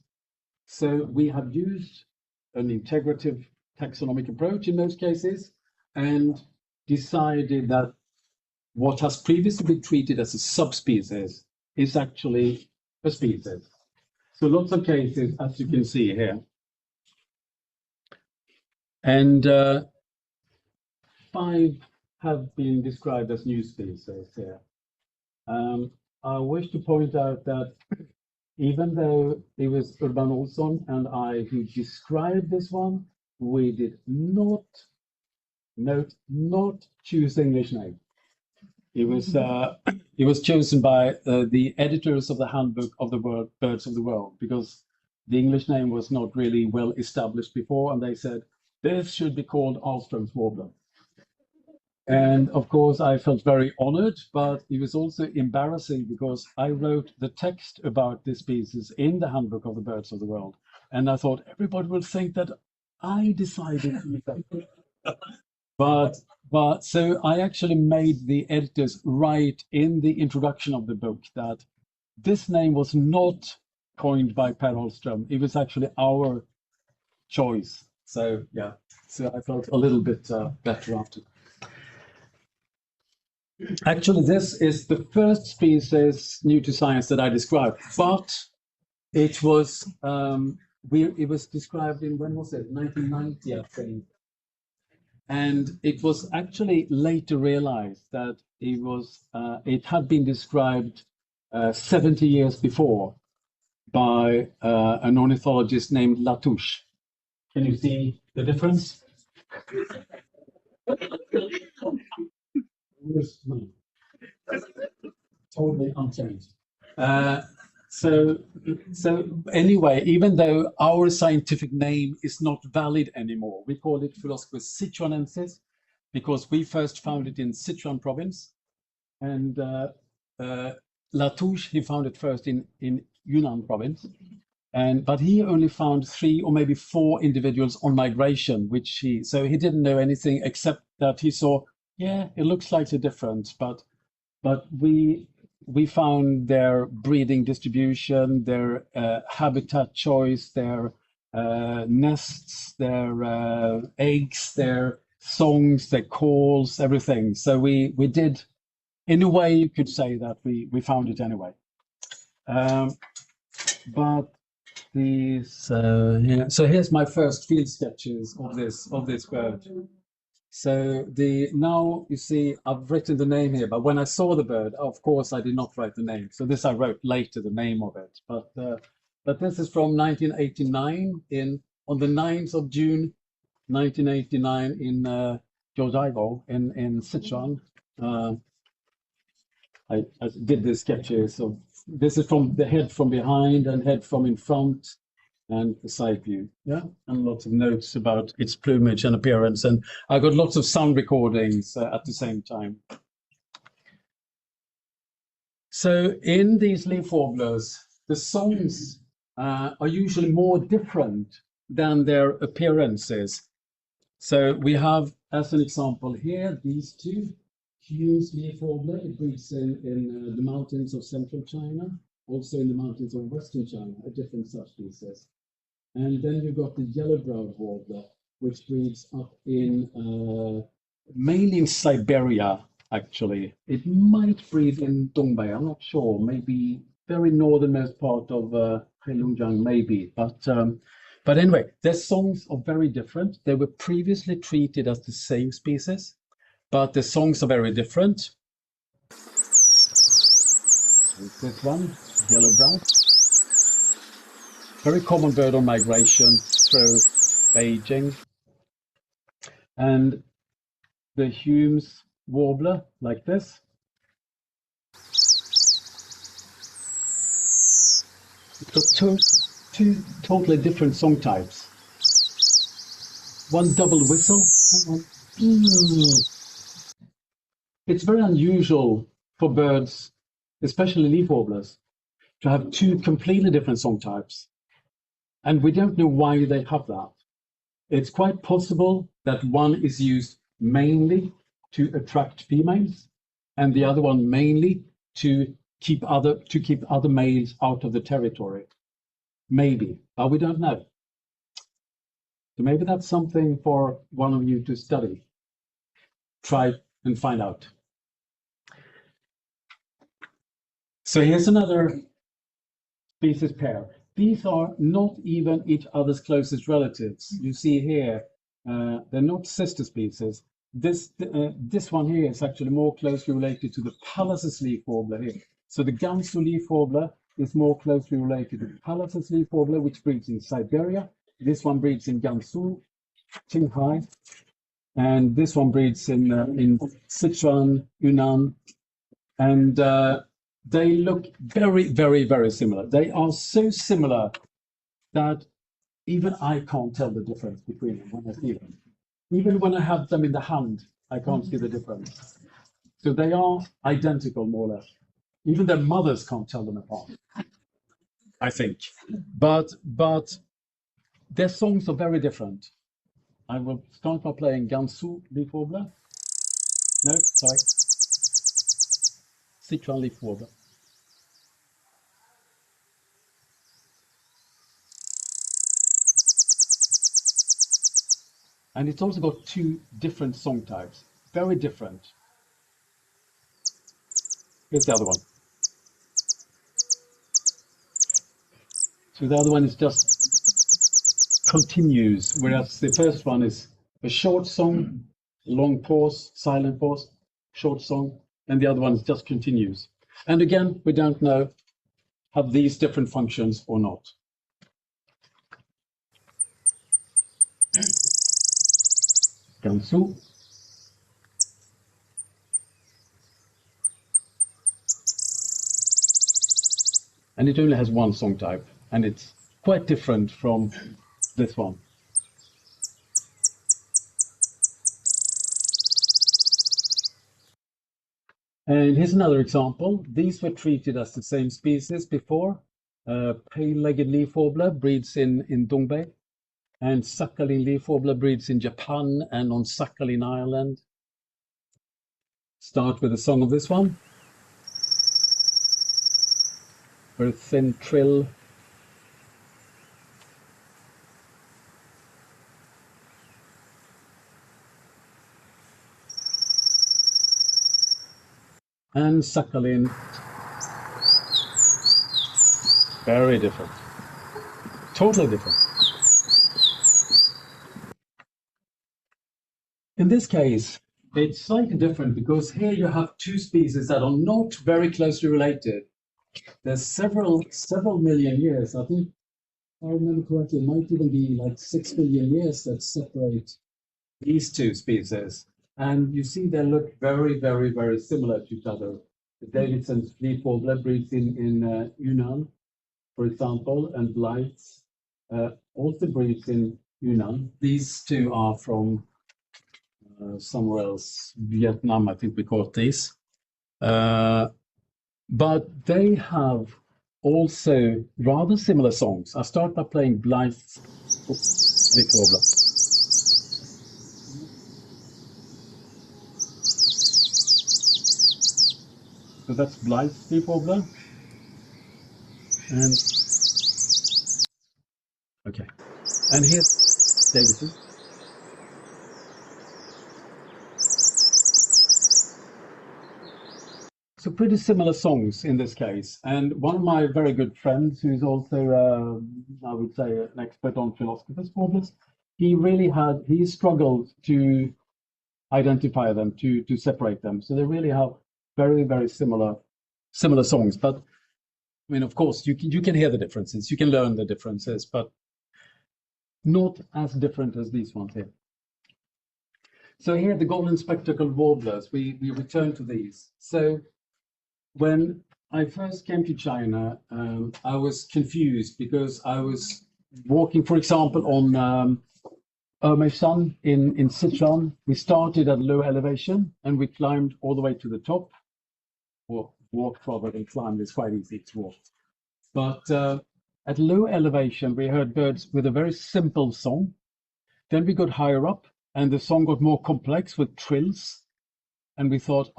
So we have used an integrative taxonomic approach in most cases and decided that what has previously been treated as a subspecies is actually a species. So lots of cases, as you can see here. And 5 have been described as new species here. I wish to point out that even though it was Urban Olsson and I who described this one, we did not choose the English name. It was chosen by the editors of the Handbook of the Birds of the World, because the English name was not really well established before, and they said, this should be called Alstrom's warbler. And of course, I felt very honored, but it was also embarrassing because I wrote the text about this species in the Handbook of the Birds of the World. And I thought everybody will think that I decided to use that. But so I actually made the editors write in the introduction of the book that this name was not coined by Per Holmström. It was actually our choice. So yeah, so I felt a little bit better after. Actually, this is the first species new to science that I described, but it was it was described in, when was it? 1990, I think. And it was actually later realized that it had been described 70 years before by an ornithologist named Latouche. Can you see the difference? Totally unchanged. So anyway, even though our scientific name is not valid anymore, we call it Philospis sichuanensis because we first found it in Sichuan province, and Latouche, he found it first in Yunnan province, but he only found 3 or maybe 4 individuals on migration, so he didn't know anything except that he saw, yeah, it looks slightly different, but we found their breeding distribution, their habitat choice, their nests, their eggs, their songs, their calls, everything. So we did, in a way, you could say that we found it anyway. But so here's my first field sketches of this bird. So now you see I've written the name here, but when I saw the bird, of course I did not write the name. So this I wrote later, the name of it. But this is from 1989 on the 9th of June 1989 in Jiuzhaigou in Sichuan. I did the sketches. So this is from the head from behind and head from in front, and the side view, yeah, and lots of notes about its plumage and appearance. And I got lots of sound recordings at the same time. So in these leaf warblers, the songs are usually more different than their appearances. So we have, as an example here, these 2, Hughes leaf warbler. It breeds in the mountains of central China, also in the mountains of western China, a different subspecies. And then you've got the yellow-browed warbler, which breeds up in mainly in Siberia, actually. It might breed in Dongbei, I'm not sure, maybe very northernmost part of Heilongjiang, maybe. But anyway, their songs are very different. They were previously treated as the same species, but the songs are very different. This one, yellow-brown. Very common bird on migration through Beijing. And the Hume's warbler, like this. It's got two totally different song types. One double whistle, and one. It's very unusual for birds, especially leaf warblers, to have two completely different song types. And we don't know why they have that. It's quite possible that one is used mainly to attract females, and the other one mainly to keep other males out of the territory. Maybe, but we don't know. So maybe that's something for one of you to study. Try and find out. So here's another species pair. These are not even each other's closest relatives. You see here, they're not sister species. This one here is actually more closely related to the Pallas's leaf warbler here. So the Gansu leaf warbler is more closely related to the Pallas's leaf warbler, which breeds in Siberia. This one breeds in Gansu, Qinghai, and this one breeds in Sichuan, Yunnan, and they look very, very, very similar. They are so similar that even I can't tell the difference between them when I see them. Even when I have them in the hand, I can't see the difference. So they are identical, more or less. Even their mothers can't tell them apart, I think. But their songs are very different. I will start by playing Gansu leaf warbler. No, sorry. Sichuan leaf warbler. And it's also got two different song types, very different. Here's the other one. So the other one is just continues, whereas the first one is a short song, long pause, silent pause, short song, and the other one is just continues. And again, we don't know, have these different functions or not. Gansu. And it only has one song type, and it's quite different from this one. And here's another example. These were treated as the same species before. Pale-legged leaf warbler breeds in Dongbei, and Sakhalin leaf warbler breeds in Japan and on Sakhalin Island. Start with the song of this one. Very thin trill. And Sakhalin, very different, totally different. In this case, it's slightly different because here you have two species that are not very closely related. There's several million years. I think, if I remember correctly, it might even be like 6 billion years that separate these two species. And you see they look very, very, very similar to each other. The Davidson's leaf warbler breeds in Yunnan, for example, and Blythe's also breeds in Yunnan. These two are from somewhere else, Vietnam, I think we call it these. But they have also rather similar songs. I start by playing Blythe's leaf warbler. So that's Blythe's leaf warbler. And okay. And here's Davidson. So pretty similar songs in this case. And one of my very good friends, who's also, I would say, an expert on philosophers warblers, he struggled to identify them, to separate them. So they really have very, very similar songs. But I mean, of course, you can hear the differences, you can learn the differences, but not as different as these ones here. So here, the golden spectacled warblers, we return to these. So when I first came to China, I was confused because I was walking, for example, on Shan in Sichuan. We started at low elevation and we climbed all the way to the top, or walked rather than climbed. It's quite easy to walk. But at low elevation, we heard birds with a very simple song. Then we got higher up and the song got more complex with trills. And we thought,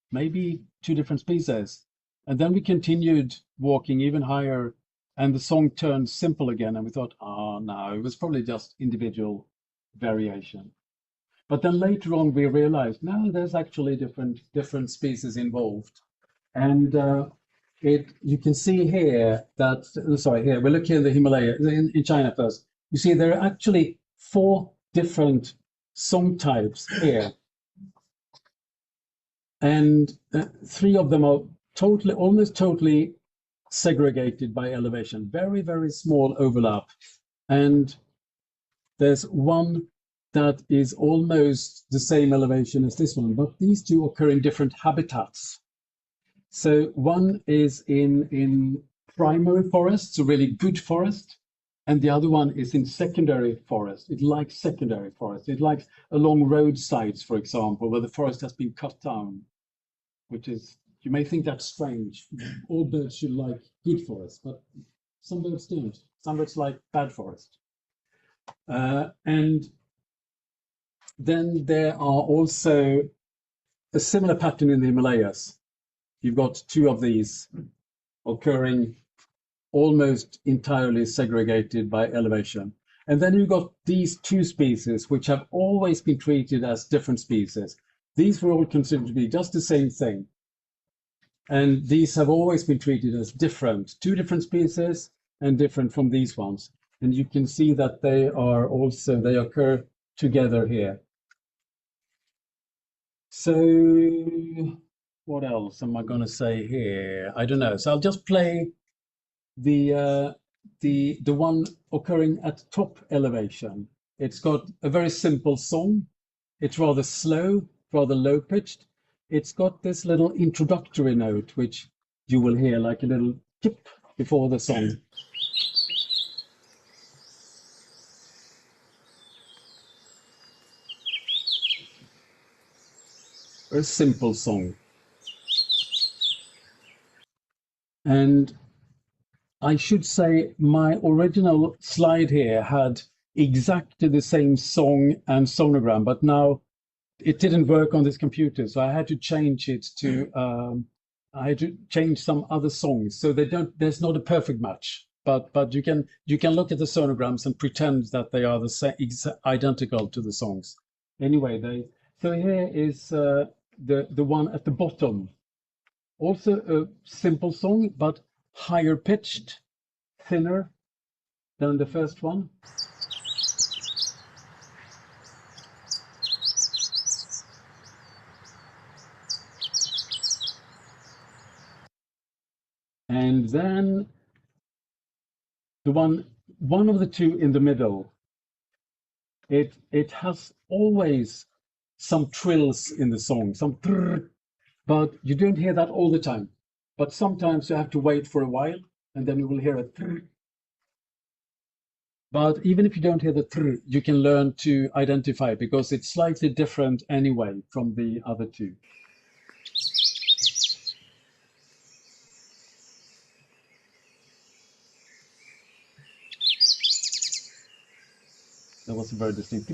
maybe two different species. And then we continued walking even higher and the song turned simple again. And we thought, no, it was probably just individual variation. But then later on, we realized, no, there's actually different species involved. And you can see here that, here, we're looking at the Himalayas, in China first. You see there are actually 4 different song types here. And 3 of them are almost totally segregated by elevation, very, very small overlap. And there's one that is almost the same elevation as this one, but these 2 occur in different habitats. So one is in primary forest, so really good forest, and the other one is in secondary forest. It likes secondary forest. It likes along roadsides, for example, where the forest has been cut down, which is, you may think that's strange. All birds should like good forest, but some birds don't. Some birds like bad forest. And then there are also a similar pattern in the Himalayas. You've got 2 of these occurring almost entirely segregated by elevation. And then you've got these 2 species, which have always been treated as different species. These were all considered to be just the same thing. And these have always been treated as different, 2 different species and different from these ones. And you can see that they occur together here. So what else am I going to say here? I don't know. So I'll just play the one occurring at top elevation. It's got a very simple song. It's rather slow, rather low pitched. It's got this little introductory note, which you will hear like a little tip before the song. A simple song. And I should say my original slide here had exactly the same song and sonogram, but now it didn't work on this computer, so I had to change it to I had to change some other songs, so there's not a perfect match, but you can look at the sonograms and pretend that they are the same, identical to the songs. Anyway, so here is the one at the bottom, also a simple song but higher pitched, thinner than the first one. And then the one of the 2 in the middle, it has always some trills in the song, some trrr, but you don't hear that all the time. But sometimes you have to wait for a while and then you will hear a trrr. But even if you don't hear the trrr, you can learn to identify it because it's slightly different anyway from the other 2. That was very distinct.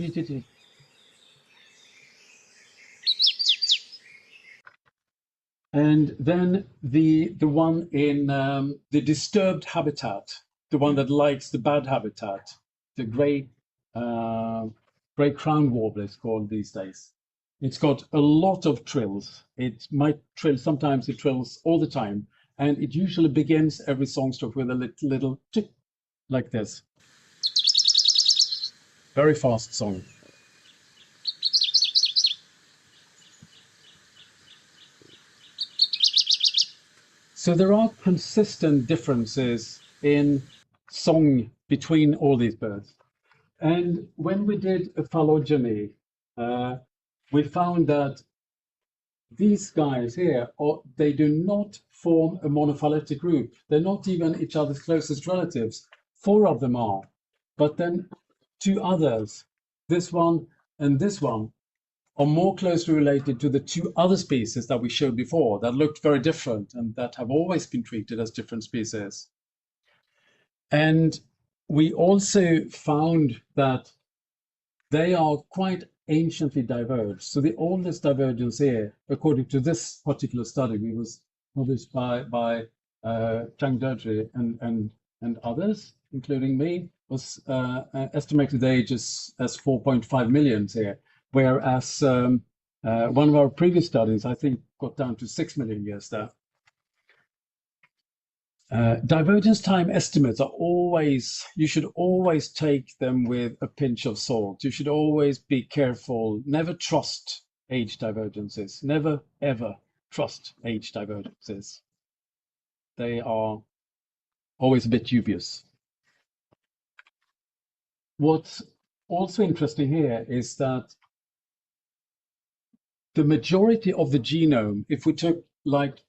And then the one in the disturbed habitat, the one that likes the bad habitat, the gray crown warbler is called these days. It's got a lot of trills. It might trill, sometimes it trills all the time. And it usually begins every song stroke with a little tick like this. Very fast song. So there are consistent differences in song between all these birds. And when we did a phylogeny, we found that these guys here, they do not form a monophyletic group. They're not even each other's closest relatives. 4 of them are. But then 2 others, this one and this one, are more closely related to the 2 other species that we showed before that looked very different and that have always been treated as different species. And we also found that they are quite anciently diverged. So the oldest divergence here, according to this particular study, we was published by Chang Dezhi and others, including me, was estimated age as 4.5 million here, whereas one of our previous studies, I think, got down to 6 million years there. Divergence time estimates are always, you should always take them with a pinch of salt. You should always be careful, never trust age divergences, never ever trust age divergences. They are always a bit dubious. What's also interesting here is that the majority of the genome, if we took like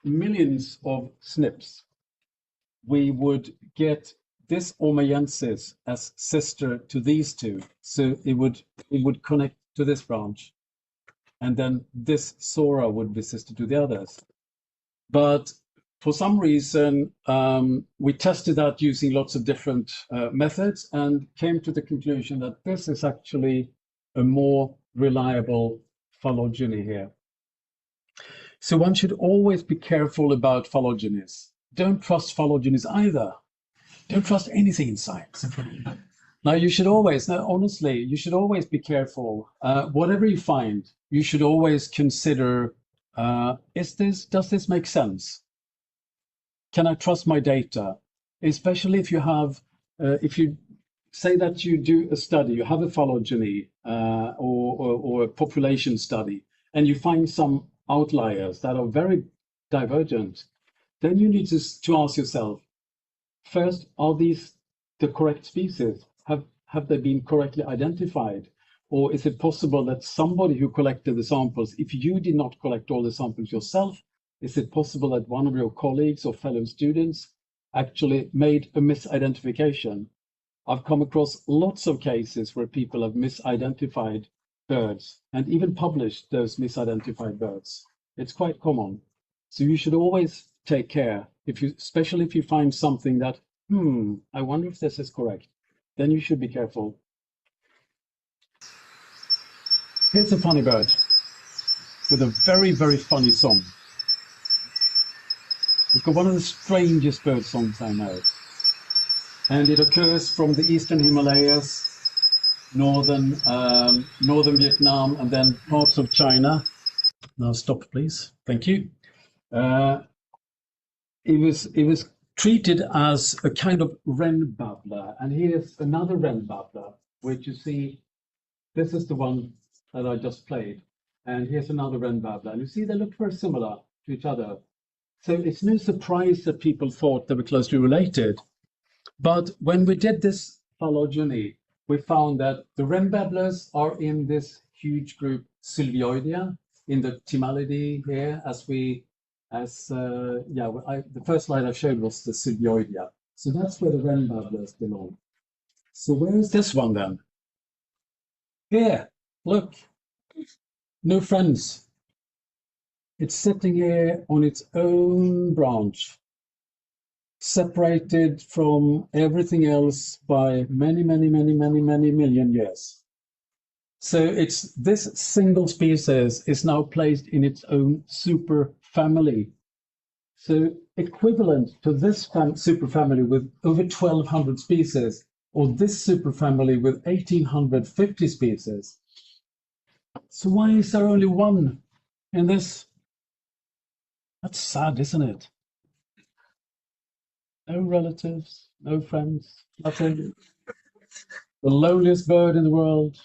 millions of SNPs, we would get this Ormaiensis as sister to these 2. So it would connect to this branch. And then this Sora would be sister to the others. But for some reason, we tested that using lots of different methods and came to the conclusion that this is actually a more reliable phylogeny here. So one should always be careful about phylogenies. Don't trust phylogenies either. Don't trust anything in science. Now you should always, honestly, you should always be careful. Whatever you find, you should always consider, does this make sense? Can I trust my data? Especially if you have, if you say that you do a study, you have a phylogeny or a population study, and you find some outliers that are very divergent, then you need to ask yourself, first, are these the correct species? Have they been correctly identified? Or is it possible that somebody who collected the samples, if you did not collect all the samples yourself, is it possible that one of your colleagues or fellow students actually made a misidentification? I've come across lots of cases where people have misidentified birds and even published those misidentified birds. It's quite common. So you should always take care, especially if you find something that, I wonder if this is correct, then you should be careful. Here's a funny bird with a very, very funny song. It's got one of the strangest bird songs I know. And it occurs from the eastern Himalayas, northern Vietnam, and then parts of China. Now stop, please. Thank you. It was treated as a kind of wren babbler, and here's another wren babbler, which you see. This is the one that I just played, and here's another wren babbler, and you see they look very similar to each other. So it's no surprise that people thought they were closely related. But when we did this phylogeny, we found that the wren babblers are in this huge group Sylvioidea, in the Timalidae here, the first slide I showed was the Sylvioidea. So that's where the wren babblers belong. So where is this one then? Here, look, no friends. It's sitting here on its own branch, separated from everything else by many, many, many, many, many million years. So it's this single species is now placed in its own superfamily. So equivalent to this superfamily with over 1,200 species, or this superfamily with 1,850 species. So why is there only one in this? That's sad, isn't it? No relatives, no friends, nothing. The loneliest bird in the world.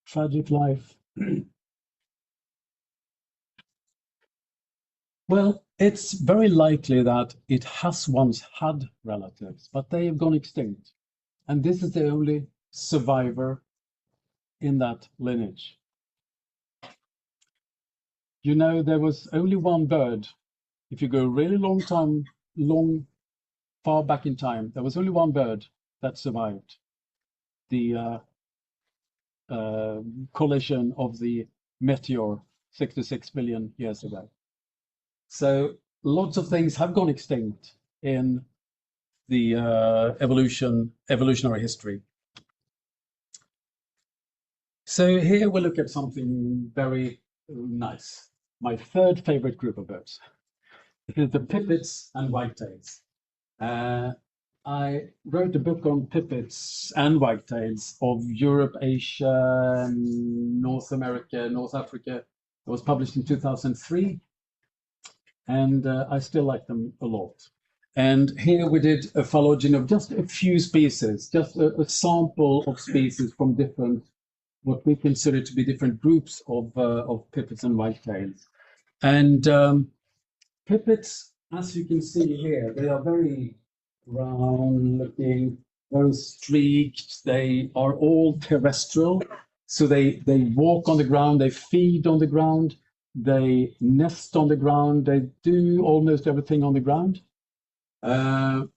Tragic life. Well, it's very likely that it has once had relatives, but they have gone extinct. And this is the only survivor in that lineage. You know, there was only one bird. If you go really far back in time, there was only one bird that survived the collision of the meteor 66 billion years ago. So lots of things have gone extinct in the evolutionary history. So here we look at something very nice. My third favorite group of birds. It is the pipits and whitetails. I wrote a book on pipits and whitetails of Europe, Asia, North America, North Africa. It was published in 2003, and I still like them a lot. And here we did a phylogeny of just a few species, just a sample of species from different, what we consider to be different groups of pipits and whitetails. And pipits, as you can see here, they are very round looking, very streaked. They are all terrestrial. So they walk on the ground, they feed on the ground, they nest on the ground, they do almost everything on the ground. But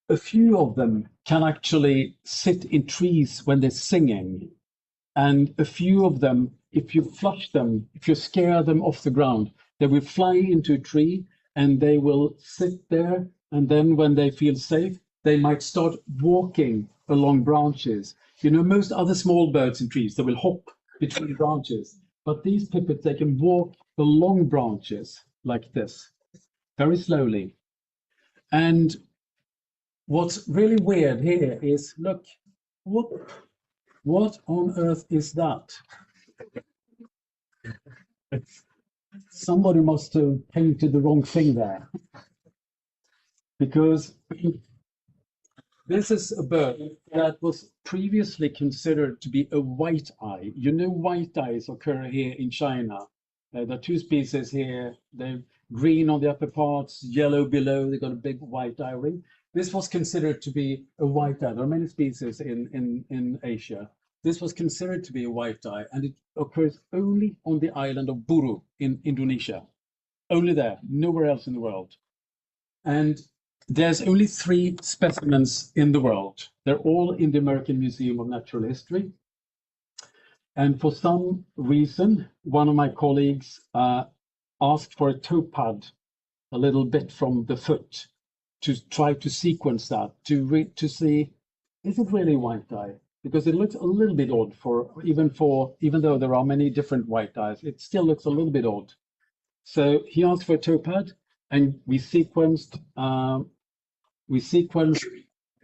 a few of them can actually sit in trees when they're singing. And a few of them, if you flush them, if you scare them off the ground, they will fly into a tree and they will sit there. And then when they feel safe, they might start walking along branches. You know, most other small birds in trees, they will hop between branches. But these pipits, they can walk along branches like this, very slowly. And what's really weird here is, look, what on earth is that? Somebody must have painted the wrong thing there. Because this is a bird that was previously considered to be a white eye. You know, white eyes occur here in China. There are two species here. They're green on the upper parts, yellow below. They've got a big white eye ring. This was considered to be a white eye. There are many species in Asia. This was considered to be a white eye, and it occurs only on the island of Buru in Indonesia. Only there, nowhere else in the world. And there's only 3 specimens in the world. They're all in the American Museum of Natural History. And for some reason, one of my colleagues asked for a toe pad, a little bit from the foot, to try to sequence that, to see, is it really white eye? Because it looks a little bit odd even though there are many different white eyes, it still looks a little bit odd. So he asked for a toe pad, and we sequenced. I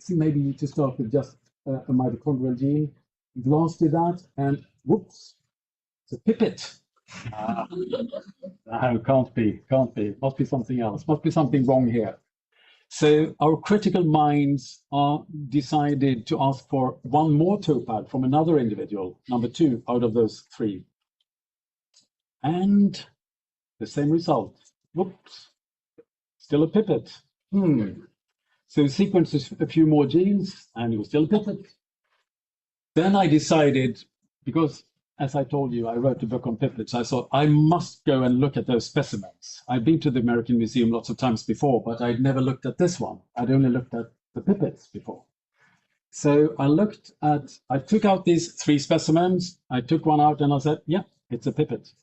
think maybe to start with just a mitochondrial gene, blasted that, and whoops, it's a pipit. No, can't be. Must be something else. Must be something wrong here. So our critical minds are decided to ask for one more toe pad from another individual, number 2 out of those 3. And the same result. Whoops, still a pipit. So we sequenced a few more genes, and it was still a pipit. Then I decided, because as I told you, I wrote a book on pipits, I thought I must go and look at those specimens. I'd been to the American Museum lots of times before, but I'd never looked at this one. I'd only looked at the pipits before. So I took out these 3 specimens, I took one out and I said, yeah, it's a pipit.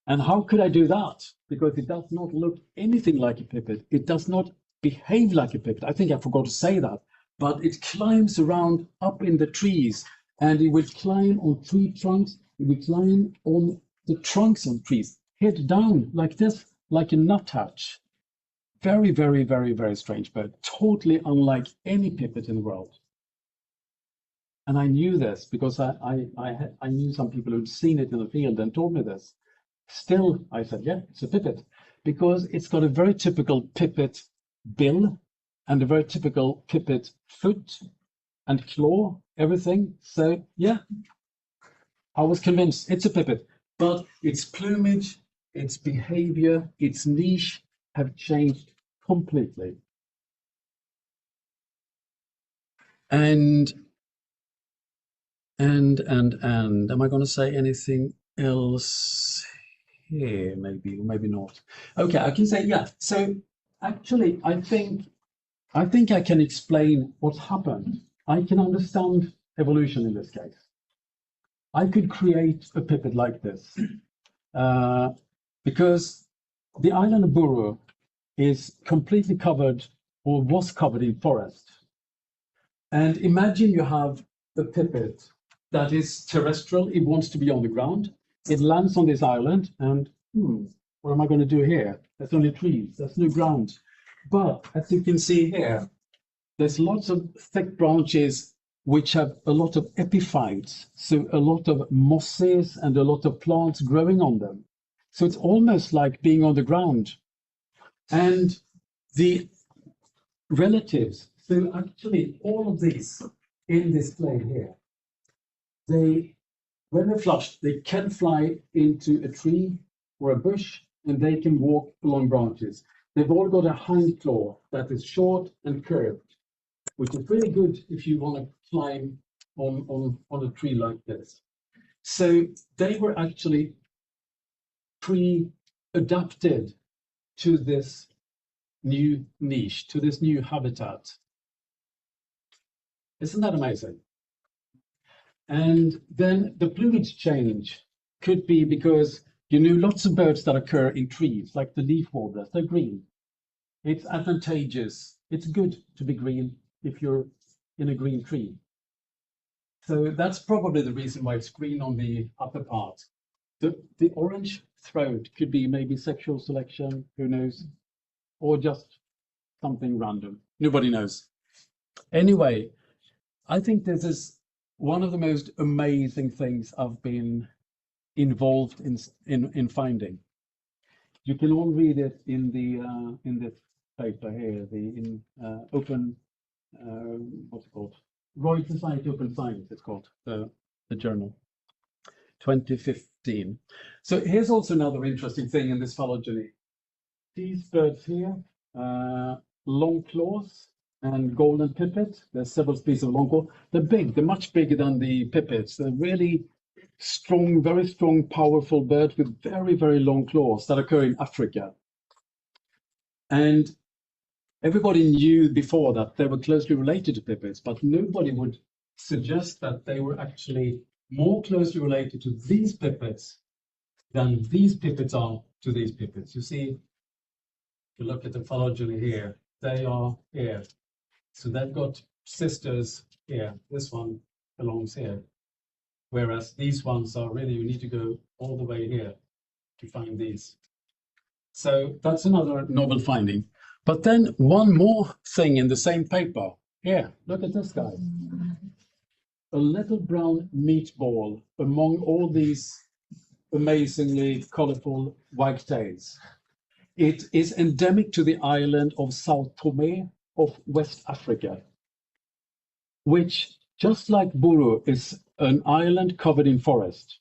And how could I do that? Because it does not look anything like a pipit. It does not behave like a pipit. I think I forgot to say that, but it climbs around up in the trees, and it will climb on tree trunks. It will climb on the trunks of trees, head down like this, like a nuthatch. Very, very, very, very strange bird. Totally unlike any pipit in the world. And I knew this because I knew some people who'd seen it in the field and told me this. Still, I said, yeah, it's a pipit, because it's got a very typical pipit bill and a very typical pipit foot and claw, everything. So yeah, I was convinced it's a pipit, but its plumage, its behavior, its niche have changed completely. And am I going to say anything else here? Maybe, or maybe not. Okay, I can say, yeah. So actually, I think I can explain what's happened. I can understand evolution in this case. I could create a pipit like this because the island of Buru is completely covered, or was covered, in forest. And imagine you have a pipit that is terrestrial. It wants to be on the ground. It lands on this island, and what am I going to do here? There's only trees. There's no ground. But as you can see here, there's lots of thick branches which have a lot of epiphytes, so a lot of mosses and a lot of plants growing on them. So it's almost like being on the ground. And the relatives, so actually all of these in this plane here, when they're flushed, they can fly into a tree or a bush, and they can walk along branches. They've all got a hind claw that is short and curved, which is really good if you want to climb on a tree like this. So they were actually pre-adapted to this new niche, to this new habitat. Isn't that amazing? And then the plumage change could be because you know lots of birds that occur in trees, like the leaf warblers, they're green. It's advantageous. It's good to be green if you're in a green tree. So that's probably the reason why it's green on the upper part. The orange throat could be maybe sexual selection, who knows, or just something random. Nobody knows. Anyway, I think this is one of the most amazing things I've been involved in finding. You can all read it in this paper here, the open what's it called? Royal Society Open Science. It's called the journal, 2015. So here's also another interesting thing in this phylogeny. These birds here, long claws and golden pipit. There's several species of long claw. They're big. They're much bigger than the pipits. They're really strong, very strong, powerful birds with very, very long claws that occur in Africa. And everybody knew before that they were closely related to pipits, but nobody would suggest that they were actually more closely related to these pipits than these pipits are to these pipits. You see, if you look at the phylogeny here, they are here. So they've got sisters here. This one belongs here. Whereas these ones are really, you need to go all the way here to find these. So that's another novel finding. But then one more thing in the same paper. Here, look at this guy. A little brown meatball among all these amazingly colorful wagtails. It is endemic to the island of Sao Tome of West Africa, which, just like Buru, is an island covered in forest.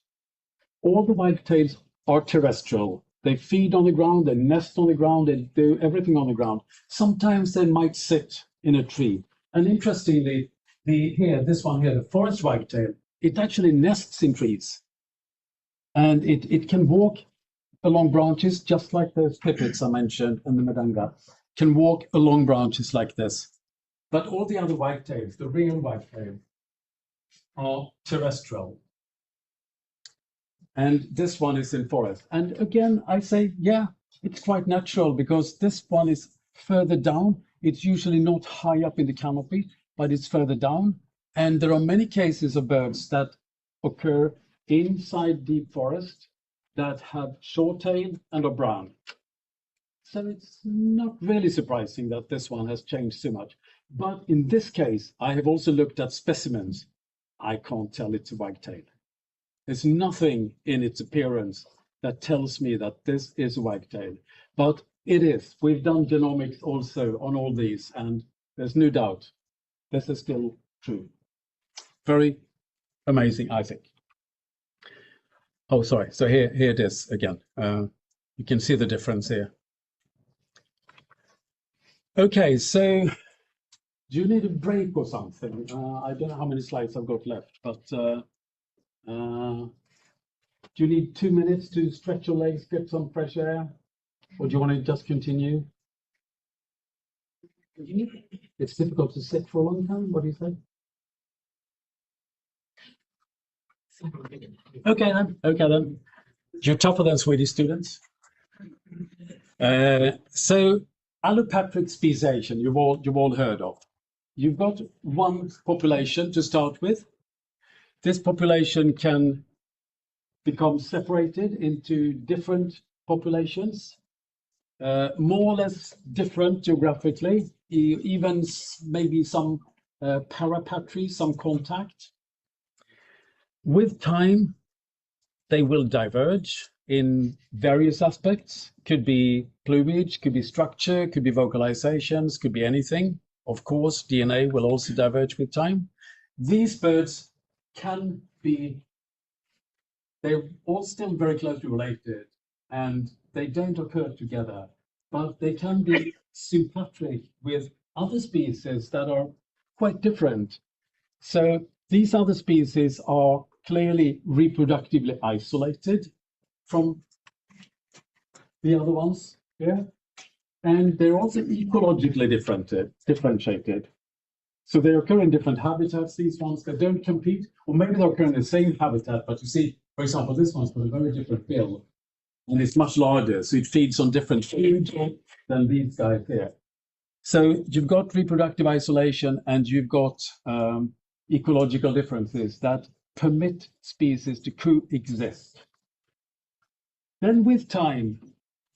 All the wagtails are terrestrial. They feed on the ground, they nest on the ground, they do everything on the ground. Sometimes they might sit in a tree. And interestingly, this one here, the forest wagtail, it actually nests in trees. And it can walk along branches, just like those pipits I mentioned and the madanga, can walk along branches like this. But all the other wagtails, the real wagtail, are terrestrial. And this one is in forest. And again, I say, yeah, it's quite natural because this one is further down. It's usually not high up in the canopy, but it's further down. And there are many cases of birds that occur inside deep forest that have short tail and are brown. So it's not really surprising that this one has changed so much. But in this case, I have also looked at specimens. I can't tell it's a wagtail. There's nothing in its appearance that tells me that this is a wagtail, but it is. We've done genomics also on all these, and there's no doubt this is still true. Very amazing, I think. Oh, sorry. So here it is again. You can see the difference here. Okay, so do you need a break or something? I don't know how many slides I've got left, but do you need 2 minutes to stretch your legs, get some fresh air? Or do you want to just continue? It's difficult to sit for a long time. What do you say? Okay then. Okay then. You're tougher than Swedish students. So allopatric speciation, you've all heard of. You've got one population to start with. This population can become separated into different populations, more or less different geographically, even maybe some parapatry, some contact. With time, they will diverge in various aspects. Could be plumage, could be structure, could be vocalizations, could be anything. Of course, DNA will also diverge with time. These birds can be, they're all still very closely related and they don't occur together, but they can be sympatric with other species that are quite different. So these other species are clearly reproductively isolated from the other ones here, and they're also ecologically differentiated. So they occur in different habitats, these ones that don't compete, or maybe they occur in the same habitat, but you see, for example, this one's got a very different bill, and it's much larger, so it feeds on different food than these guys here. So you've got reproductive isolation and you've got ecological differences that permit species to coexist. Then with time,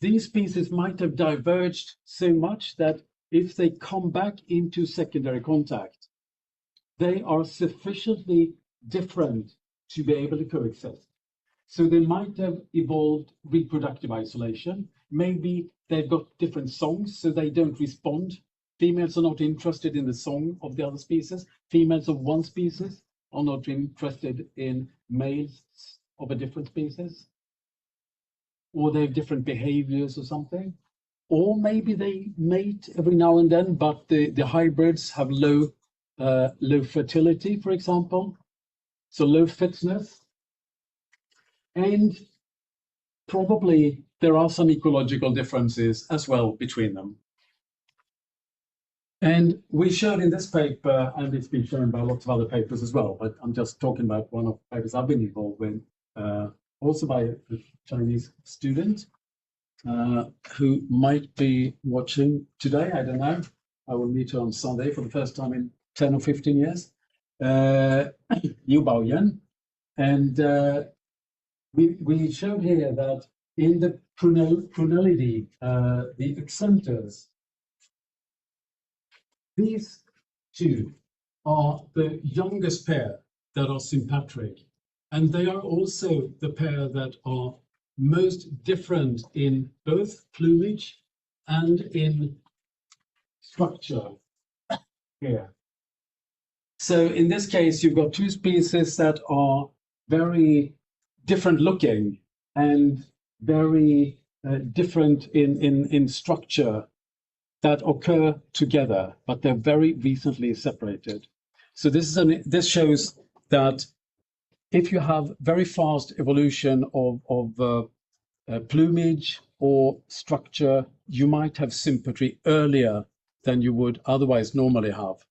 these species might have diverged so much that if they come back into secondary contact, they are sufficiently different to be able to coexist. So they might have evolved reproductive isolation. Maybe they've got different songs, so they don't respond. Females are not interested in the song of the other species. Females of one species are not interested in males of a different species. Or they have different behaviors or something. Or maybe they mate every now and then, but the hybrids have low fertility, for example. So low fitness. And probably there are some ecological differences as well between them. And we showed in this paper, and it's been shown by lots of other papers as well, but I'm just talking about one of the papers I've been involved with, also by a Chinese student who might be watching today. I don't know. I will meet her on Sunday for the first time in 10 or 15 years. Yu Baoyan. And we showed here that in the prunellidae, the accenters, these two are the youngest pair that are sympatric, and they are also the pair that are most different in both plumage and in structure here. So in this case, you've got two species that are very different looking and very different in structure that occur together, but they're very recently separated. So this shows that if you have very fast evolution of plumage or structure, you might have sympatry earlier than you would otherwise normally have.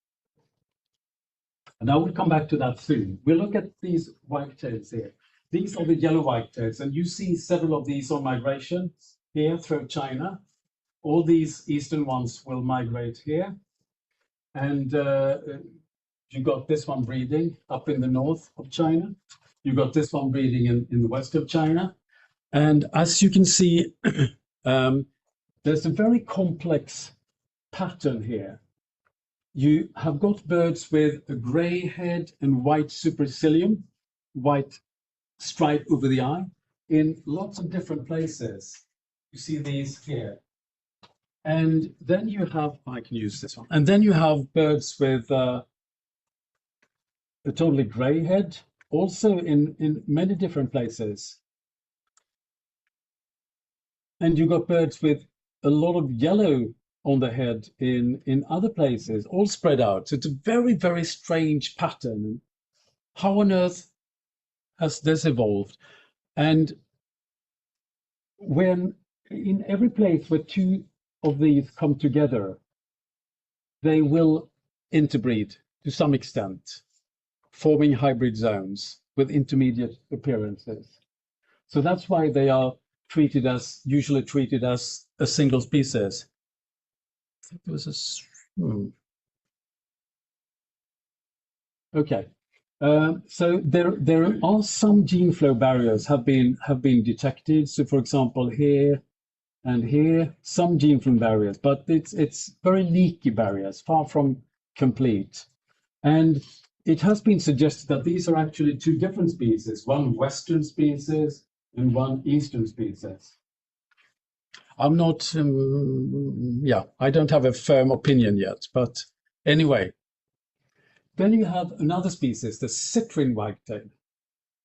And I will come back to that soon. We'll look at these wagtails here. These are the yellow wagtails, and you see several of these on migration here through China. All these eastern ones will migrate here. And you got this one breeding up in the north of China. You got this one breeding in the west of China. And as you can see, there's a very complex pattern here. you have got birds with a gray head and white supercilium, white stripe over the eye, in lots of different places. You see these here. And then you have, I can use this one. And then you have birds with a totally gray head, also in many different places. And you got birds with a lot of yellow on the head in other places, all spread out. So it's a very, very strange pattern. How on earth has this evolved? And when in every place where two of these come together, they will interbreed to some extent, forming hybrid zones with intermediate appearances. So that's why they are usually treated as a single species. I think there was okay. So there are some gene flow barriers have been detected. So for example, here and here, some gene flow barriers, but it's very leaky barriers, far from complete. And it has been suggested that these are actually two different species, one Western species and one Eastern species. I'm not, I don't have a firm opinion yet, but anyway. Then you have another species, the citrine wagtail,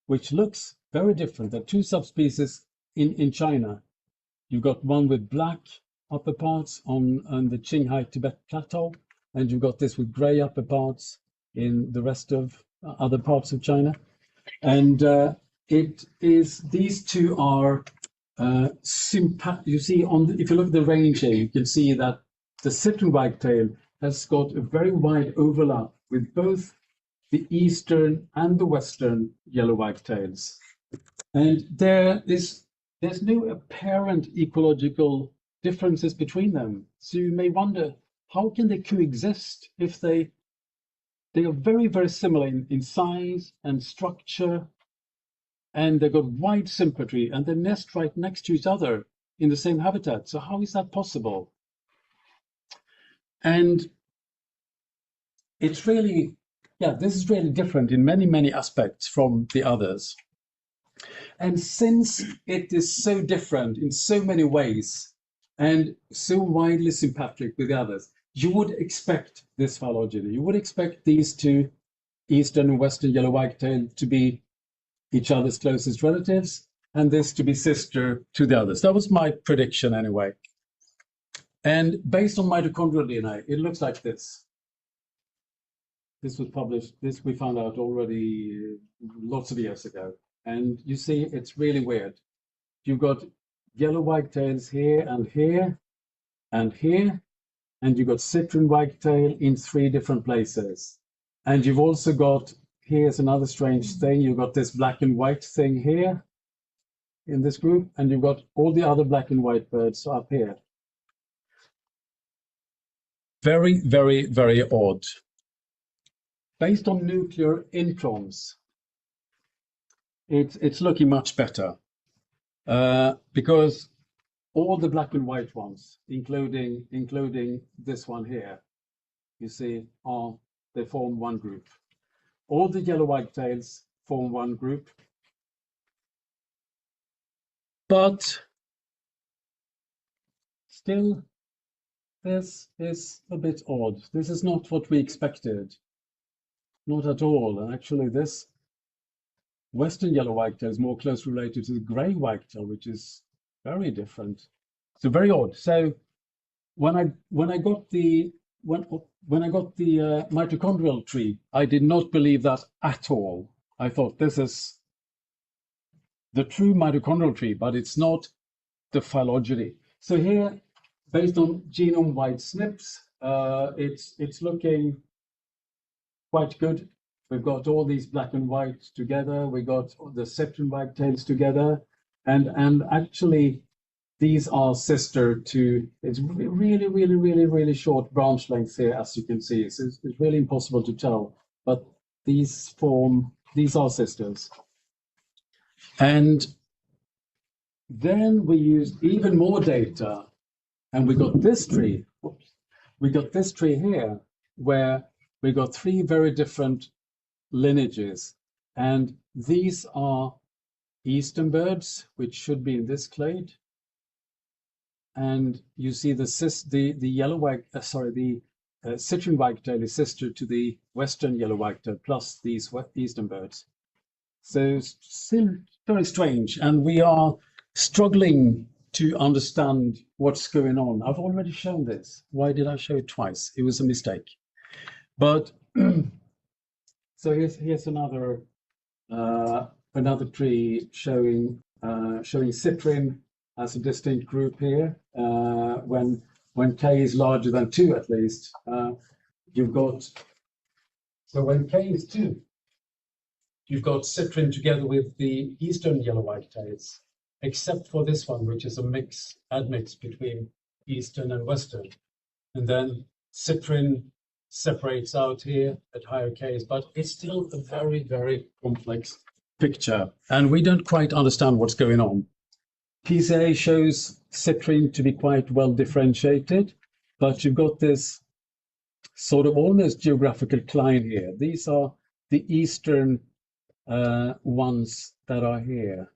which looks very different. There are two subspecies in China. You've got one with black upper parts on the Qinghai Tibet Plateau, and you've got this with gray upper parts in the rest of other parts of China. And these two are you see, if you look at the range here, you can see that the citrine wagtail has got a very wide overlap with both the eastern and the western yellow wagtails. And there's no apparent ecological differences between them. So you may wonder, how can they coexist if they are very, very similar in size and structure, and they've got wide symmetry, and they nest right next to each other in the same habitat. So how is that possible? And it's really, this is really different in many, many aspects from the others. And since it is so different in so many ways and so widely sympatric with the others, you would expect this phylogeny. You would expect these two, Eastern and Western yellow wagtail, to be each other's closest relatives, and this to be sister to the others. That was my prediction anyway. And based on mitochondrial DNA, it looks like this. This was published, this we found out already lots of years ago. And you see, it's really weird. You've got yellow wagtails here and here and here, and you've got citrine wagtail in 3 different places. And you've also got, here's another strange thing, you've got this black and white thing here in this group, and you've got all the other black and white birds up here. Very, very, very odd. Based on nuclear introns, it's looking much better because all the black and white ones, including this one here, you see, they form one group. All the yellow wagtails form one group, but still, this is a bit odd. This is not what we expected, not at all. And actually, this Western yellow wagtail is more closely related to the grey wagtail, which is very different. So very odd. So when I got the mitochondrial tree, I did not believe that at all. I thought this is the true mitochondrial tree, but it's not the phylogeny. So here, based on genome-wide SNPs, it's looking quite good. We've got all these black and white together. We got the citrine wagtails together, and actually, these are sister to. It's really, really, really, really short branch lengths here, as you can see. So it's really impossible to tell, but these are sisters. And then we used even more data, and we got this tree. We got this tree here, where we got three very different lineages. And these are eastern birds, which should be in this clade. And you see the citrine wagtail is sister to the western yellow wagtail, plus these eastern birds. So still very strange, and we are struggling to understand what's going on. I've already shown this. Why did I show it twice? It was a mistake. But so here's another tree showing citrine as a distinct group here. When K is larger than 2, at least, you've got. So when K is 2, you've got citrine together with the eastern yellow wagtails, except for this one, which is a admix between eastern and western. And then citrine separates out here at higher Ks, but it's still a very, very complex picture, and we don't quite understand what's going on. PCA shows citrine to be quite well differentiated, but you've got this sort of almost geographical decline here. These are the eastern ones that are here.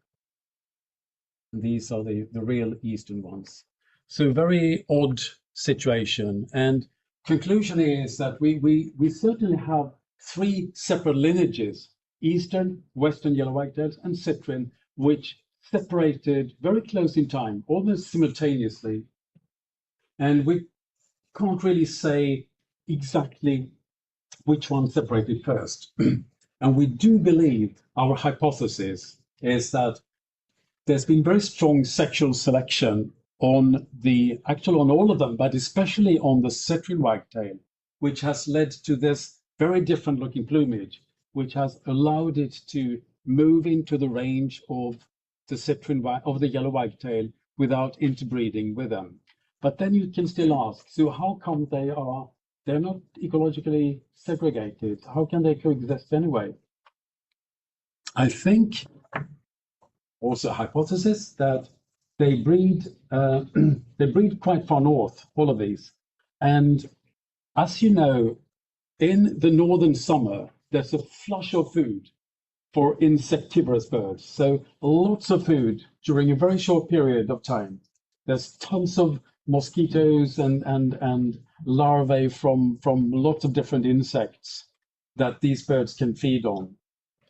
These are the real eastern ones. So very odd situation. And conclusion is that we certainly have three separate lineages: eastern, western yellow wagtails, and citrine, which separated very close in time, almost simultaneously. And we can't really say exactly which one separated first. And we do believe, our hypothesis is that there's been very strong sexual selection on all of them, but especially on the citrine wagtail, which has led to this very different looking plumage, which has allowed it to move into the range of the yellow wagtail without interbreeding with them. But then you can still ask, so how come they're not ecologically segregated? How can they coexist anyway? I think also a hypothesis that they breed quite far north, all of these. And as you know, in the northern summer, there's a flush of food for insectivorous birds. So lots of food during a very short period of time. There's tons of mosquitoes and larvae from lots of different insects that these birds can feed on.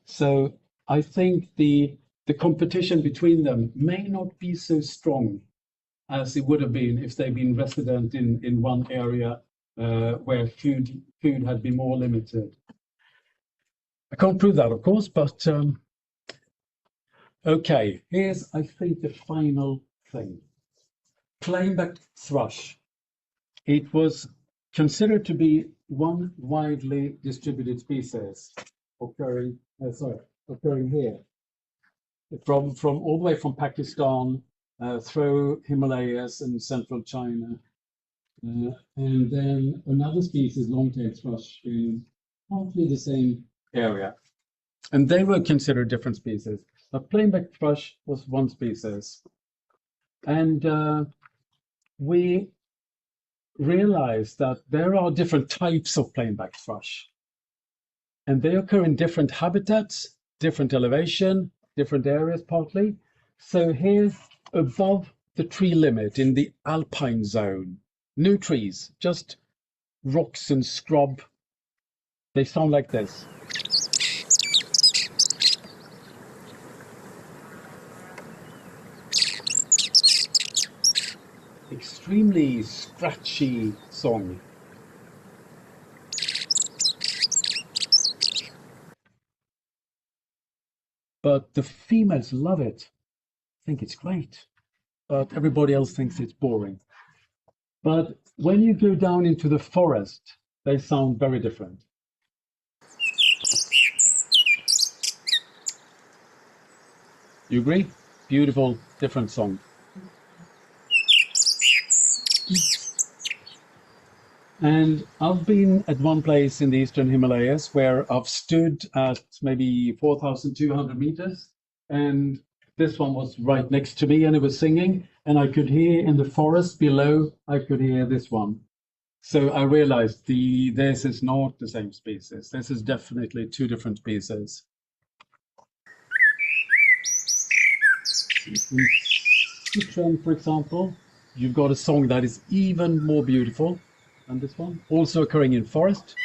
So I think the competition between them may not be so strong as it would have been if they'd been resident in one area where food had been more limited. I can't prove that, of course, but okay, here's, I think, the final thing. Plain-backed thrush. It was considered to be one widely distributed species occurring here, from all the way from Pakistan through Himalayas and central China, and then another species, long-tailed thrush, in partly the same area, and they were considered different species. But plain-backed thrush was one species, and we realized that there are different types of plain-backed thrush, and they occur in different habitats, different elevation, different areas partly. So here's above the tree limit in the alpine zone, no trees, just rocks and scrub. They sound like this. Extremely scratchy song. But the females love it, think it's great, but everybody else thinks it's boring. But when you go down into the forest, they sound very different. You agree? Beautiful, different song. And I've been at one place in the eastern Himalayas where I've stood at maybe 4,200 meters, and this one was right next to me and it was singing, and I could hear in the forest below, I could hear this one. So I realized this is not the same species. This is definitely two different species. In Sichuan, for example, you've got a song that is even more beautiful than this one, also occurring in forest.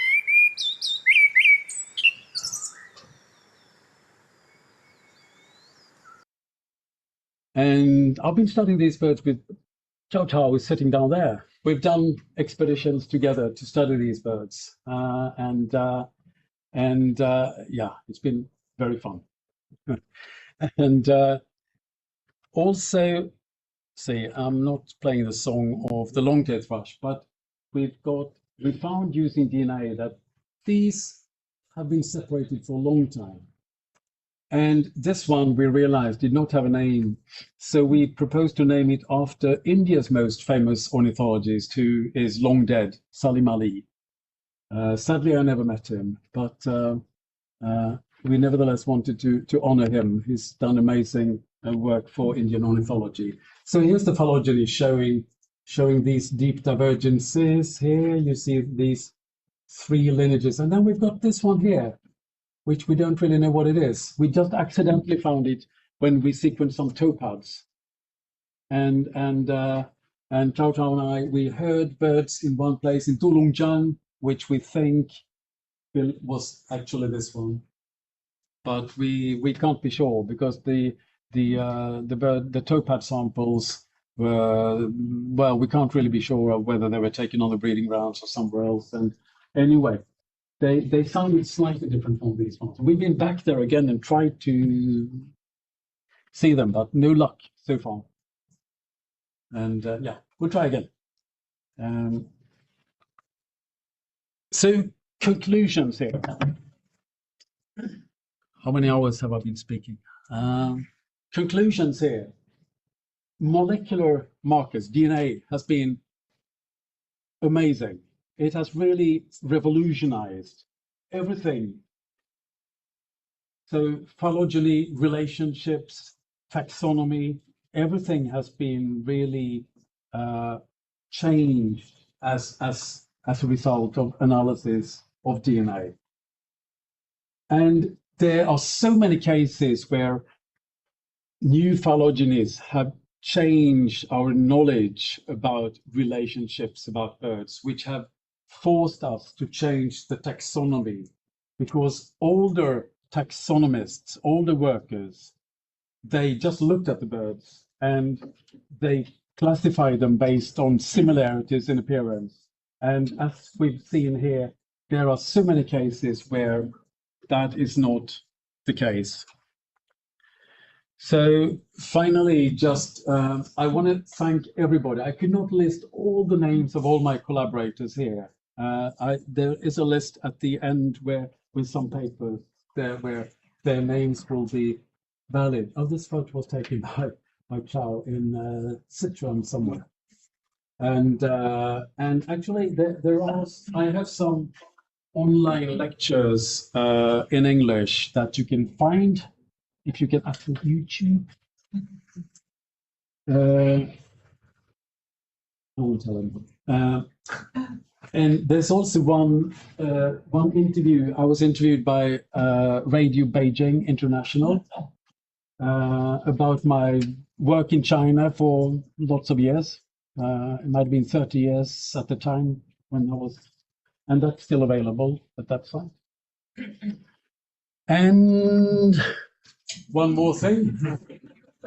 And I've been studying these birds with Chow Chow, who's sitting down there. We've done expeditions together to study these birds, yeah, it's been very fun. And also, see, I'm not playing the song of the long-tailed thrush, but we found using DNA that these have been separated for a long time. And this one we realized did not have a name. So we proposed to name it after India's most famous ornithologist, who is long dead, Salim Ali. Sadly, I never met him, but we nevertheless wanted to honor him. He's done amazing work for Indian ornithology. So here's the phylogeny showing these deep divergences. Here you see these three lineages. And then we've got this one here, which we don't really know what it is. We just accidentally found it when we sequenced some towpaths. And Chow Chow and I, we heard birds in one place in Tulungjiang, which we think was actually this one. But we can't be sure because the towpath samples were, well, we can't really be sure of whether they were taken on the breeding grounds or somewhere else. And anyway, they sounded slightly different from these ones. We've been back there again and tried to see them, but no luck so far. And yeah, we'll try again. So conclusions here. How many hours have I been speaking? Conclusions here. Molecular markers, DNA, has been amazing. It has really revolutionized everything. So phylogeny, relationships, taxonomy, everything has been really changed as a result of analysis of DNA. And there are so many cases where new phylogenies have changed our knowledge about relationships about birds, which have forced us to change the taxonomy, because older taxonomists, older workers, they just looked at the birds and they classified them based on similarities in appearance. And as we've seen here, there are so many cases where that is not the case. So finally, just I want to thank everybody. I could not list all the names of all my collaborators here. There is a list at the end with some papers there where their names will be valid. Oh, this photo was taken by Chow in Sichuan somewhere. And actually, I have some online lectures in English that you can find if you get access to YouTube. I won't tell anyone. And there's also one interview. I was interviewed by Radio Beijing International about my work in China for lots of years. It might have been 30 years at the time when I was, and that's still available at that site. And one more thing,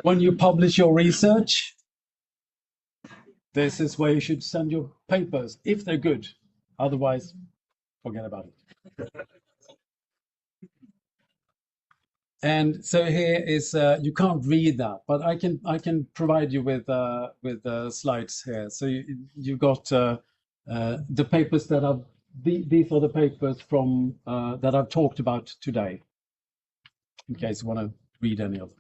when you publish your research, this is where you should send your papers, if they're good. Otherwise, forget about it. And so here is, you can't read that, but I can provide you with slides here. So you got the papers that these are the papers from that I've talked about today, in case you want to read any of them.